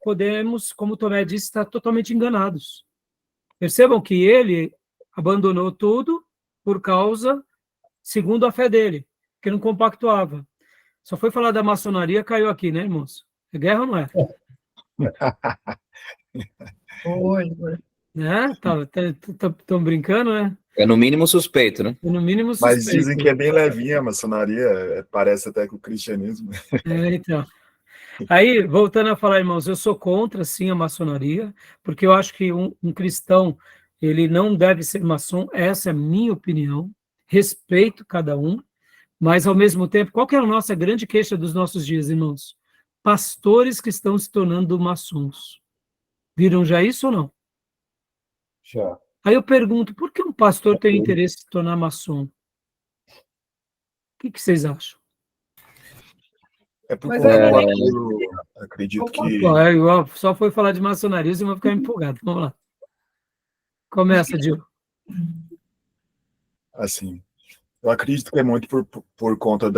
podemos, como Tomé disse, estar totalmente enganados. Percebam que ele abandonou tudo por causa, segundo a fé dele, que não compactuava. Só foi falar da maçonaria, caiu aqui, né, irmãos? É guerra ou não é? Foi. Né? Estão brincando, né? É no mínimo suspeito, né? No mínimo Mas suspeito. dizem que é bem levinha a maçonaria, parece até com o cristianismo. Então. Aí, voltando a falar, irmãos, eu sou contra, sim, a maçonaria, porque eu acho que um cristão, ele não deve ser maçom, essa é a minha opinião, respeito cada um, mas, ao mesmo tempo, qual que é a nossa grande queixa dos nossos dias, irmãos? Pastores que estão se tornando maçons. Viram já isso ou não? Já. Aí eu pergunto, por que um pastor tem interesse em se tornar maçom? O que vocês acham? É por Mas conta é- do apelo, acredito que, Igual, só foi falar de maçonaria, vocês vão ficar empolgados. Vamos lá. Começa, Dil. assim, eu acredito que é muito por conta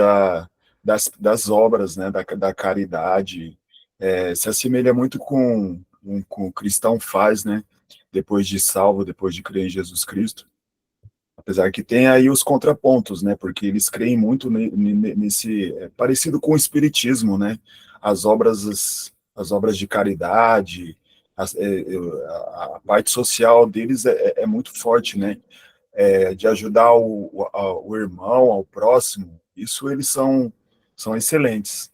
das obras, né, da caridade, se assemelha muito com o cristão faz, né, depois de salvo, depois de crer em Jesus Cristo. Apesar que tem aí os contrapontos, né? Porque eles creem muito nesse parecido com o espiritismo, né? As obras de caridade, a parte social deles é muito forte, né? De ajudar o irmão, ao próximo. Isso eles são excelentes,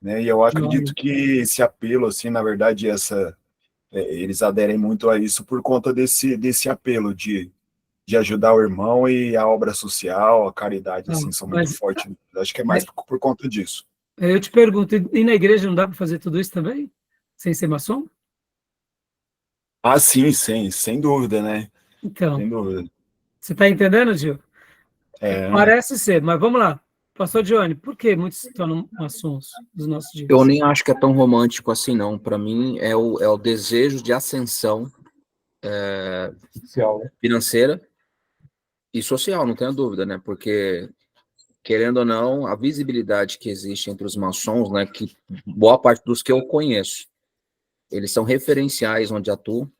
né? E eu acredito que esse apelo, assim, na verdade, eles aderem muito a isso por conta desse apelo de ajudar o irmão, e a obra social, a caridade, assim, são muito fortes. Acho que é mais por conta disso. Eu te pergunto, e na igreja não dá para fazer tudo isso também? Sem ser maçom? Ah, sim, sem dúvida, né? Então, Sem dúvida. você está entendendo, Gil? É, Parece ser, mas vamos lá. Pastor Johnny, por que muitos se tornam maçons nos nossos dias? Eu nem acho que é tão romântico assim, não. Para mim, é o desejo de ascensão Social, né? financeira e social, não tenha dúvida, né? Porque, querendo ou não, a visibilidade que existe entre os maçons, né? Que boa parte dos que eu conheço, eles são referenciais onde atuam,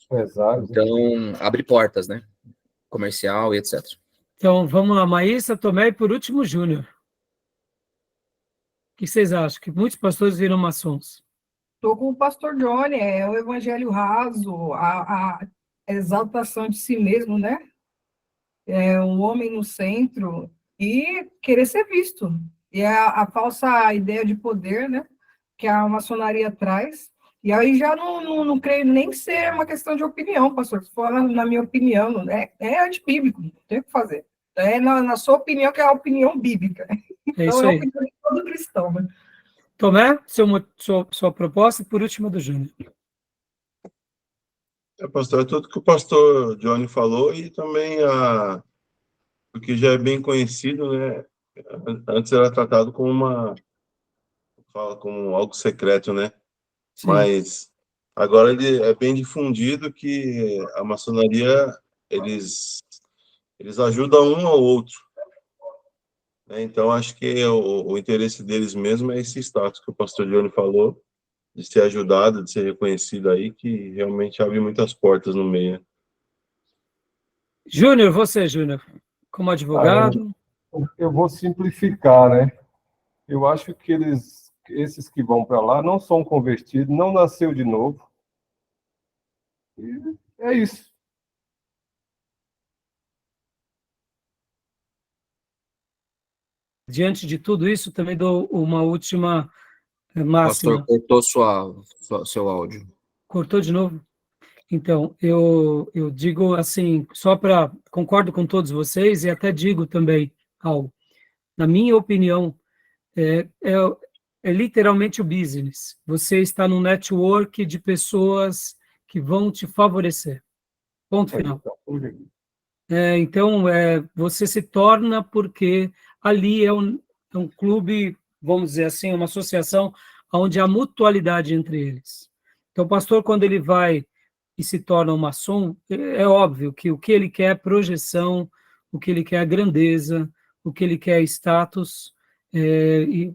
Empresários, né? então abre portas, né? Comercial e etc. Então, vamos lá, Maísa, Tomé e, por último, Júnior. que vocês acham? Que muitos pastores viram maçons. Estou com o pastor Johnny, é o evangelho raso, a exaltação de si mesmo, né? É o homem no centro e querer ser visto. E a falsa ideia de poder, né? Que a maçonaria traz. E aí já não creio nem ser uma questão de opinião, pastor. Se for na minha opinião, né? É antibíblico, não tem o que fazer. É na sua opinião, que é a opinião bíblica. É Então isso é a aí. opinião de todo cristão, né? Tomé, sua proposta e por último a do Júnior. Pastor, é tudo que o pastor Johnny falou e também o que já é bem conhecido, né? Antes era tratado como como algo secreto, né? Sim. Mas agora ele é bem difundido que a maçonaria, eles ajudam um ao outro, né? Então, acho que o interesse deles mesmo é esse status que o pastor Johnny falou, de ser ajudado, de ser reconhecido aí, que realmente abre muitas portas no meio. Júnior, você, Júnior, como advogado. Eu vou simplificar, né? Eu acho que esses que vão para lá não são convertidos, não nasceu de novo. E é isso. Diante de tudo isso, também dou uma última Pastor, máxima. cortou seu áudio. Cortou de novo? Então, eu digo assim, só para... Concordo com todos vocês e até digo também algo. Na minha opinião, é literalmente o business. Você está num network de pessoas que vão te favorecer. Ponto final. Então, você se torna porque ali é um clube, vamos dizer assim, uma associação onde há mutualidade entre eles. Então, o pastor, quando ele vai e se torna um maçom, é óbvio que o que ele quer é projeção, o que ele quer é grandeza, o que ele quer é status, e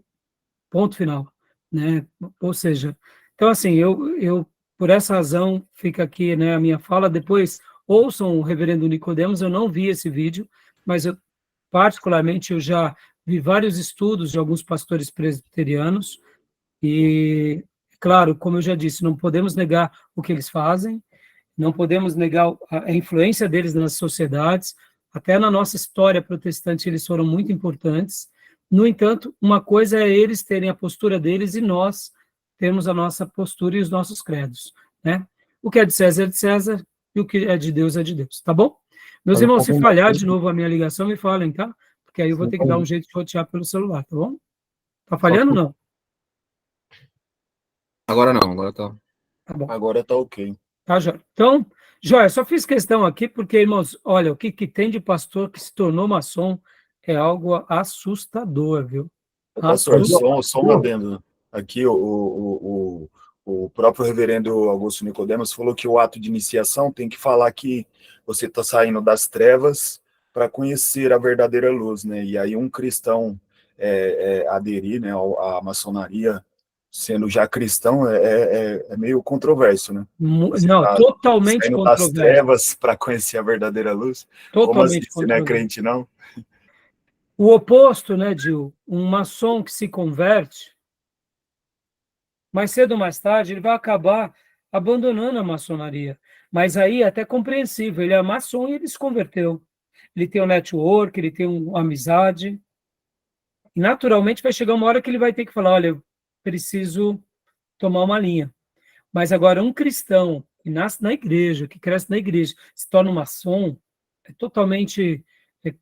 ponto final, né? Ou seja, então, assim, eu por essa razão, fica aqui, né, a minha fala. Depois ouçam o reverendo Nicodemos. Eu não vi esse vídeo, mas particularmente eu já vi vários estudos de alguns pastores presbiterianos e, claro, como eu já disse, não podemos negar o que eles fazem, não podemos negar a influência deles nas sociedades, até na nossa história protestante eles foram muito importantes. No entanto, uma coisa é eles terem a postura deles e nós temos a nossa postura e os nossos credos, né? O que é de César e o que é de Deus, tá bom? Meus irmãos, se falhar de novo a minha ligação, me falem, tá? Porque aí eu vou ter que dar um jeito de rotear pelo celular, tá bom? Tá falhando ou não? Agora não, agora tá. Tá bom. Agora tá ok. Tá, Jóia? Então, Jóia, só fiz questão aqui porque, irmãos, olha, o que tem de pastor que se tornou maçom é algo assustador, viu? Pastor, Assustador. só um adendo. Aqui, o próprio reverendo Augusto Nicodemos falou que o ato de iniciação tem que falar que você está saindo das trevas para conhecer a verdadeira luz, né? E aí um cristão aderir, né, à maçonaria, sendo já cristão, é meio controverso, né? Você Não, tá totalmente saindo das controverso. trevas para conhecer a verdadeira luz. Como assim, Totalmente você não é controverso. crente, não? O oposto, né, Gil? Um maçom que se converte, mais cedo ou mais tarde, ele vai acabar abandonando a maçonaria. Mas aí é até compreensível, ele é maçom e ele se converteu. Ele tem um network, ele tem uma amizade. E naturalmente vai chegar uma hora que ele vai ter que falar, olha, eu preciso tomar uma linha. Mas agora um cristão que nasce na igreja, que cresce na igreja, se torna um maçom, é totalmente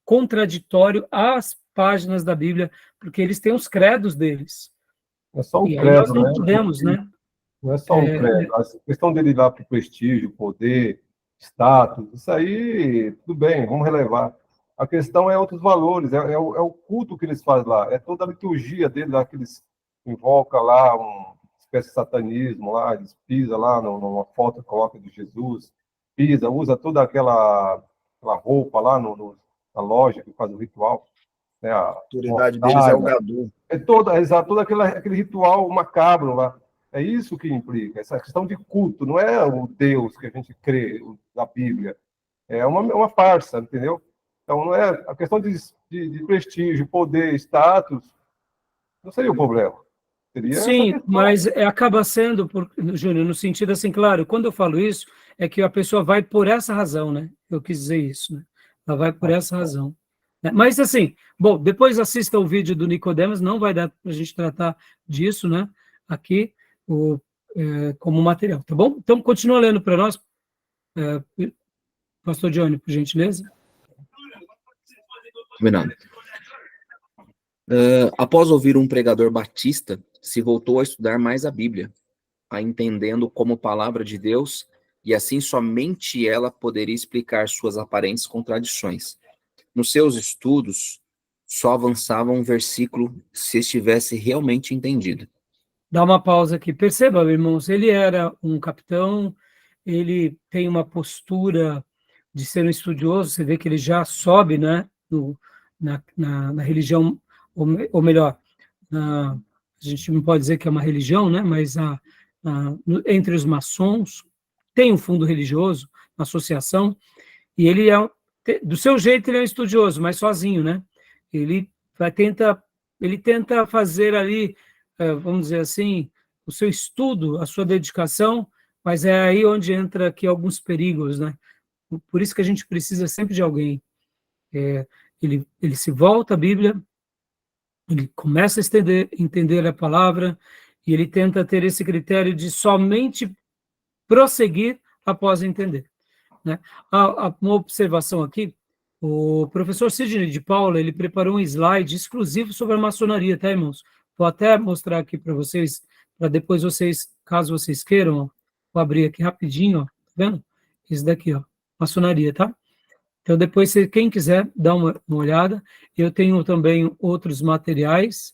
contraditório às páginas da Bíblia, porque eles têm os credos deles. É só um E aí nós credo, não né? podemos, né? Não é só um credo. A questão dele ir lá para o prestígio, poder, status, isso aí, tudo bem, vamos relevar. A questão é outros valores, é o culto que eles fazem lá, é toda a liturgia deles lá, que eles invocam lá, uma espécie de satanismo lá, eles pisam lá numa foto que coloca de Jesus, pisa, usa toda aquela roupa lá na loja que faz o ritual, né? A autoridade deles é o gadu. Exato, todo aquele ritual macabro lá. É isso que implica, essa questão de culto, não é o Deus que a gente crê na Bíblia, é uma farsa, entendeu? Então, não é a questão de prestígio, poder, status, Não seria o problema. Seria essa Sim, questão. mas acaba sendo, Júnior, no sentido assim, claro, quando eu falo isso, é que a pessoa vai por essa razão, né? Eu quis dizer isso, né? Ela vai por essa razão. Né? Mas, assim, bom, depois assista o vídeo do Nicodemus, não vai dar para a gente tratar disso, né? Aqui, como material, tá bom? Então, continua lendo para nós, pastor Johnny, por gentileza. Combinado. Após ouvir um pregador batista, se voltou a estudar mais a Bíblia, a entendendo como palavra de Deus, e assim somente ela poderia explicar suas aparentes contradições. Nos seus estudos, só avançava um versículo se estivesse realmente entendido. Dá uma pausa aqui. Perceba, irmãos, ele era um capitão, ele tem uma postura de ser um estudioso, você vê que ele já sobe, né, na religião, ou melhor, a gente não pode dizer que é uma religião, né, mas entre os maçons tem um fundo religioso, uma associação, e ele do seu jeito ele é um estudioso, mas sozinho, né? Ele tenta fazer ali, vamos dizer assim, o seu estudo, a sua dedicação, mas é aí onde entra aqui alguns perigos, né? Por isso que a gente precisa sempre de alguém. Ele se volta à Bíblia, ele começa a entender a palavra, e ele tenta ter esse critério de somente prosseguir após entender. Né? Uma observação aqui, o professor Sidney de Paula, ele preparou um slide exclusivo sobre a maçonaria, tá, irmãos? Vou até mostrar aqui para vocês, para depois vocês, caso vocês queiram, ó, vou abrir aqui rapidinho, ó, tá vendo? Esse daqui, ó, maçonaria, tá? Então, depois, quem quiser, dá uma olhada. Eu tenho também outros materiais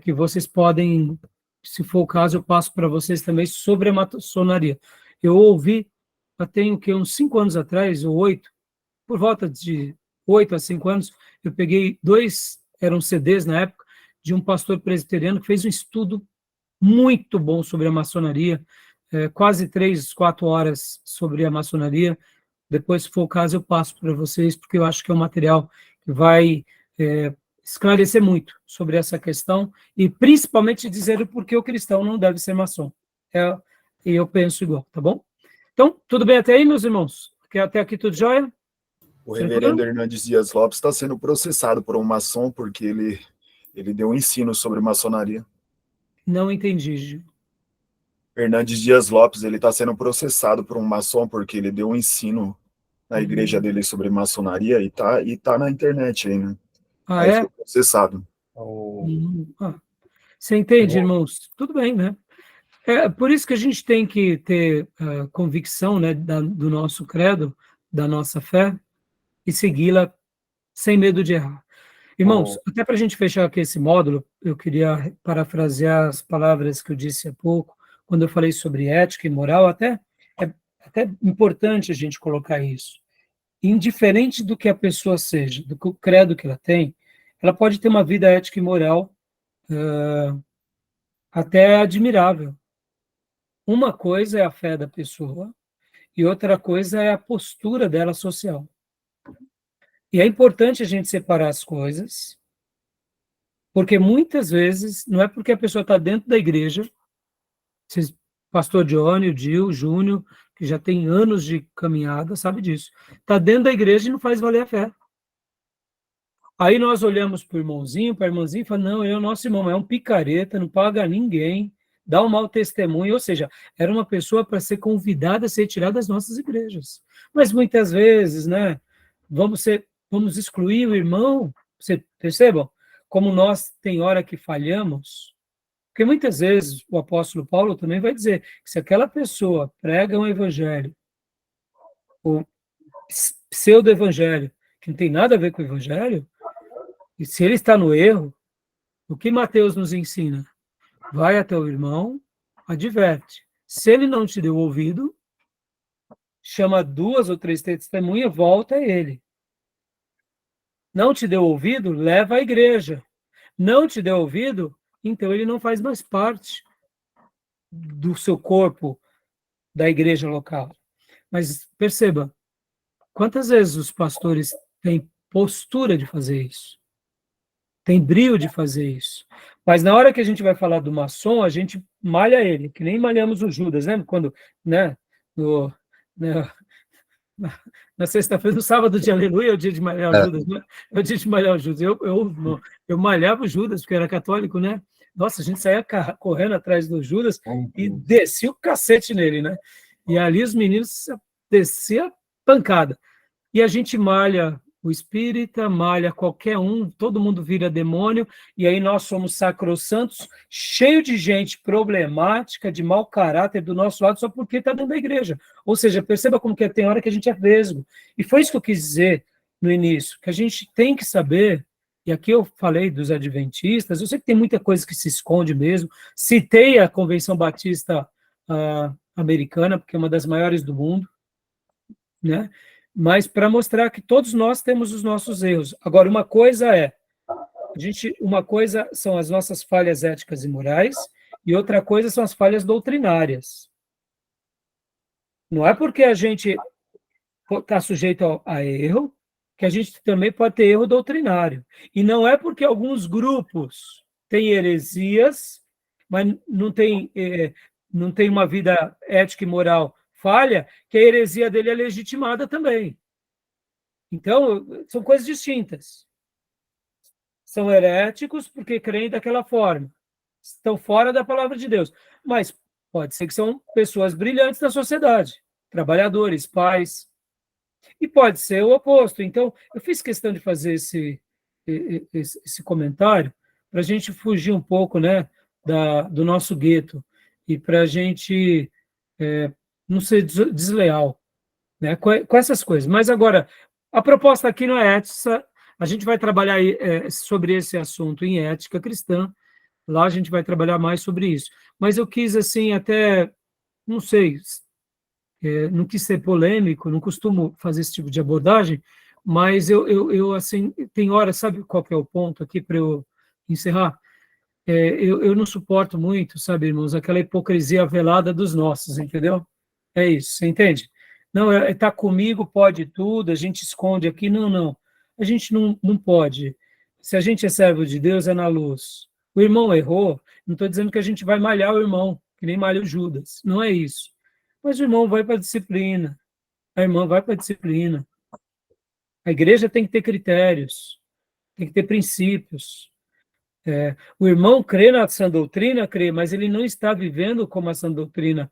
que vocês podem, se for o caso, eu passo para vocês também sobre a maçonaria. Eu ouvi, já tenho que uns 5 anos atrás, ou 8, por volta de 8 a 5 anos, eu peguei 2, eram CDs na época, de um pastor presbiteriano que fez um estudo muito bom sobre a maçonaria, quase 3, 4 horas sobre a maçonaria. Depois, se for o caso, eu passo para vocês, porque eu acho que é um material que vai esclarecer muito sobre essa questão e principalmente dizer o porquê o cristão não deve ser maçom. E eu penso igual, tá bom? Então, tudo bem até aí, meus irmãos? Até aqui tudo jóia? O reverendo Hernandes Dias Lopes está sendo processado por um maçom porque ele deu um ensino sobre maçonaria. Não entendi, Gil. Hernandes Dias Lopes, ele está sendo processado por um maçom porque ele deu um ensino na igreja dele sobre maçonaria e tá na internet aí, né? Ah, Aí foi processado. Você entende, irmãos? Tudo bem, né? É por isso que a gente tem que ter convicção, né, do nosso credo, da nossa fé, e segui-la sem medo de errar. Irmãos, até para a gente fechar aqui esse módulo, eu queria parafrasear as palavras que eu disse há pouco, quando eu falei sobre ética e moral, é até importante a gente colocar isso. Indiferente do que a pessoa seja, do que o credo que ela tem, ela pode ter uma vida ética e moral até admirável. Uma coisa é a fé da pessoa e outra coisa é a postura dela social. E é importante a gente separar as coisas, porque muitas vezes não é porque a pessoa está dentro da igreja, pastor Johnny, o Gil, o Júnior, que já tem anos de caminhada, sabe disso. Está dentro da igreja e não faz valer a fé. Aí nós olhamos para o irmãozinho, para a irmãzinha e falamos, não, ele é o nosso irmão, é um picareta, não paga ninguém, dá um mau testemunho, ou seja, era uma pessoa para ser convidada a ser tirada das nossas igrejas. Mas muitas vezes, né, vamos excluir o irmão, você percebam? Como nós tem hora que falhamos, porque muitas vezes o apóstolo Paulo também vai dizer que se aquela pessoa prega um evangelho, o pseudo-evangelho, que não tem nada a ver com o evangelho, e se ele está no erro, o que Mateus nos ensina? Vai até o irmão, adverte. Se ele não te deu ouvido, chama 2 ou 3 testemunhas, volta a ele. Não te deu ouvido, leva à igreja. Não te deu ouvido, então ele não faz mais parte do seu corpo, da igreja local. Mas perceba, quantas vezes os pastores têm postura de fazer isso? tem brio de fazer isso. Mas na hora que a gente vai falar do maçom, a gente malha ele, que nem malhamos o Judas, lembra? Quando, né, no, né, na sexta-feira, no sábado de Aleluia, é o dia de malhar o Judas, né? É o dia de malhar o Judas. Eu malhava o Judas, porque era católico, né? Nossa, a gente saía correndo atrás do Judas e descia o cacete nele, né? E ali os meninos desciam pancada. E a gente malha o espírita, malha qualquer um, todo mundo vira demônio, e aí nós somos sacrossantos, cheio de gente problemática, de mau caráter do nosso lado, só porque está dentro da igreja. Ou seja, perceba como que tem hora que a gente é vesgo. E foi isso que eu quis dizer no início, que a gente tem que saber, e aqui eu falei dos adventistas, eu sei que tem muita coisa que se esconde mesmo, citei a Convenção Batista Americana, porque é uma das maiores do mundo, né? Mas para mostrar que todos nós temos os nossos erros. Agora, uma coisa são as nossas falhas éticas e morais, e outra coisa são as falhas doutrinárias. Não é porque a gente está sujeito a erro, que a gente também pode ter erro doutrinário. E não é porque alguns grupos têm heresias, mas não tem uma vida ética e moral falha, que a heresia dele é legitimada também. Então, são coisas distintas. São heréticos porque creem daquela forma. Estão fora da palavra de Deus. Mas pode ser que são pessoas brilhantes da sociedade, trabalhadores, pais. E pode ser o oposto. Então, eu fiz questão de fazer esse comentário para a gente fugir um pouco, né, do nosso gueto e para a gente não ser desleal, né, com essas coisas. Mas agora, a proposta aqui não é ética, a gente vai trabalhar sobre esse assunto em ética cristã, lá a gente vai trabalhar mais sobre isso. Mas eu quis, assim, até, não sei, não quis ser polêmico, não costumo fazer esse tipo de abordagem, mas eu assim, tem hora, sabe qual que é o ponto aqui para eu encerrar? Eu não suporto muito, sabe, irmãos, aquela hipocrisia velada dos nossos, entendeu? É isso, você entende? Não, tá comigo, pode tudo, a gente esconde aqui, não. A gente não pode. Se a gente é servo de Deus, é na luz. O irmão errou, não estou dizendo que a gente vai malhar o irmão, que nem malha o Judas, não é isso. Mas o irmão vai para a disciplina, a irmã vai para a disciplina. A igreja tem que ter critérios, tem que ter princípios. O irmão crê na sã doutrina, crê, mas ele não está vivendo como a sã doutrina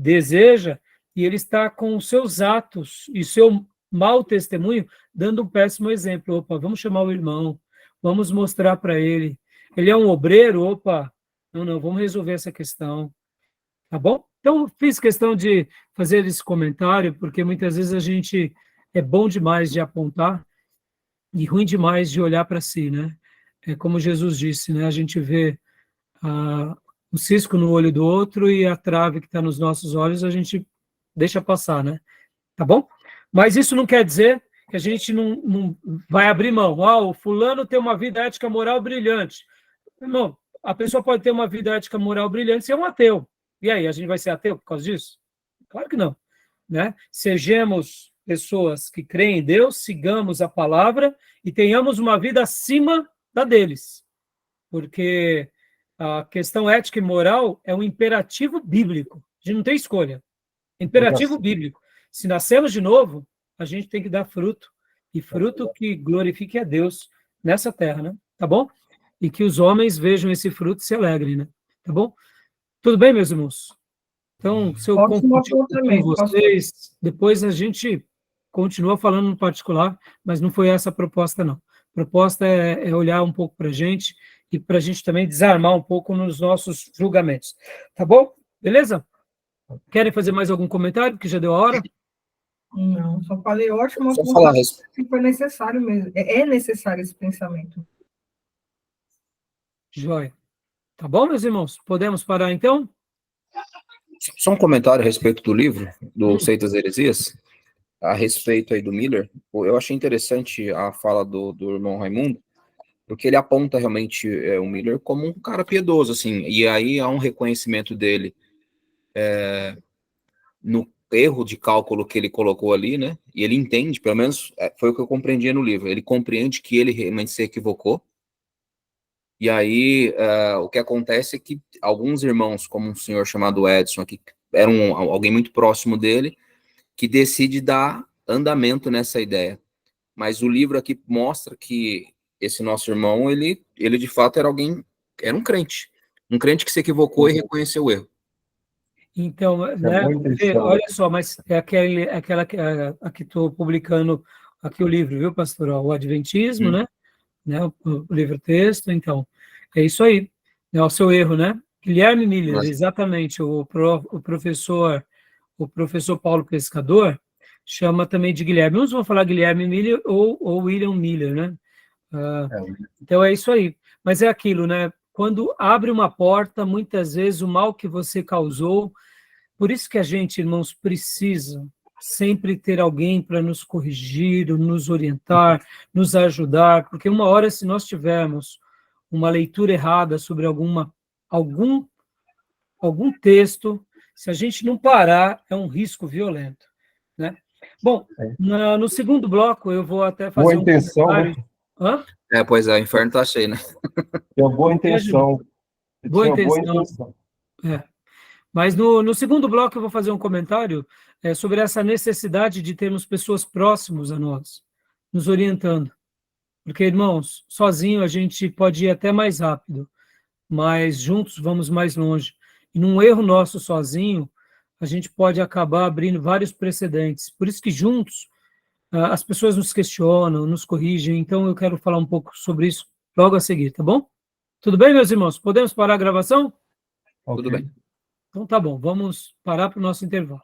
deseja, e ele está com os seus atos e seu mau testemunho dando um péssimo exemplo. Opa, vamos chamar o irmão, vamos mostrar para ele. Ele é um obreiro, opa, não, vamos resolver essa questão. Tá bom? Então, fiz questão de fazer esse comentário, porque muitas vezes a gente é bom demais de apontar e ruim demais de olhar para si, né? É como Jesus disse, né? A gente vê o cisco no olho do outro e a trave que está nos nossos olhos, a gente deixa passar, né? Tá bom? Mas isso não quer dizer que a gente não vai abrir mão. O fulano tem uma vida ética moral brilhante. Não, a pessoa pode ter uma vida ética moral brilhante e ser um ateu. E aí, a gente vai ser ateu por causa disso? Claro que não. Né? Sejamos pessoas que creem em Deus, sigamos a palavra e tenhamos uma vida acima da deles. Porque a questão ética e moral é um imperativo bíblico. A gente não tem escolha. Imperativo bíblico. Se nascemos de novo, a gente tem que dar fruto. E fruto que glorifique a Deus nessa terra, né? Tá bom? E que os homens vejam esse fruto e se alegrem, né? Tá bom? Tudo bem, meus irmãos? Então, se eu compartilhar com vocês, depois a gente continua falando no particular, mas não foi essa a proposta, não. A proposta é olhar um pouco para a gente e para a gente também desarmar um pouco nos nossos julgamentos. Tá bom? Beleza? Querem fazer mais algum comentário, que já deu a hora? Não, só falei ótimo. Só falar que foi necessário mesmo. É necessário esse pensamento. Joia. Tá bom, meus irmãos? Podemos parar, então? Só um comentário a respeito do livro, do Seitas e Heresias, a respeito aí do Miller. Eu achei interessante a fala do irmão Raimundo, porque ele aponta realmente o Miller como um cara piedoso, assim, e aí há um reconhecimento dele no erro de cálculo que ele colocou ali, né, e ele entende, pelo menos foi o que eu compreendia no livro, ele compreende que ele realmente se equivocou, E aí, o que acontece é que alguns irmãos, como um senhor chamado Edson, que era alguém muito próximo dele, que decide dar andamento nessa ideia. Mas o livro aqui mostra que esse nosso irmão, ele de fato era um crente que se equivocou e reconheceu o erro. Então, É né, boa intenção. olha só, mas é aquela que estou publicando aqui o livro, viu, pastor? Ó, o Adventismo, né, o livro-texto, então, é isso aí, é o seu erro, né? Guilherme Miller, Mas- exatamente, o professor Paulo Pescador chama também de Guilherme. Uns vão falar Guilherme Miller ou William Miller, né? Então é isso aí. Mas é aquilo, né? Quando abre uma porta, muitas vezes o mal que você causou. Por isso que a gente, irmãos, precisa sempre ter alguém para nos corrigir, nos orientar, nos ajudar, porque uma hora, se nós tivermos uma leitura errada sobre algum texto, se a gente não parar, é um risco violento, né? Bom, no segundo bloco eu vou até fazer Boa intenção, comentário. né? Hã? Pois é, o inferno tá cheio, né? Tem uma boa intenção. Boa Tinha boa intenção. intenção. Mas no segundo bloco eu vou fazer um comentário sobre essa necessidade de termos pessoas próximas a nós, nos orientando. Porque, irmãos, sozinho a gente pode ir até mais rápido, mas juntos vamos mais longe. E num erro nosso sozinho, a gente pode acabar abrindo vários precedentes. Por isso que juntos as pessoas nos questionam, nos corrigem. Então eu quero falar um pouco sobre isso logo a seguir, tá bom? Tudo bem, meus irmãos? Podemos parar a gravação? Tudo bem. Então tá bom, vamos parar para o nosso intervalo.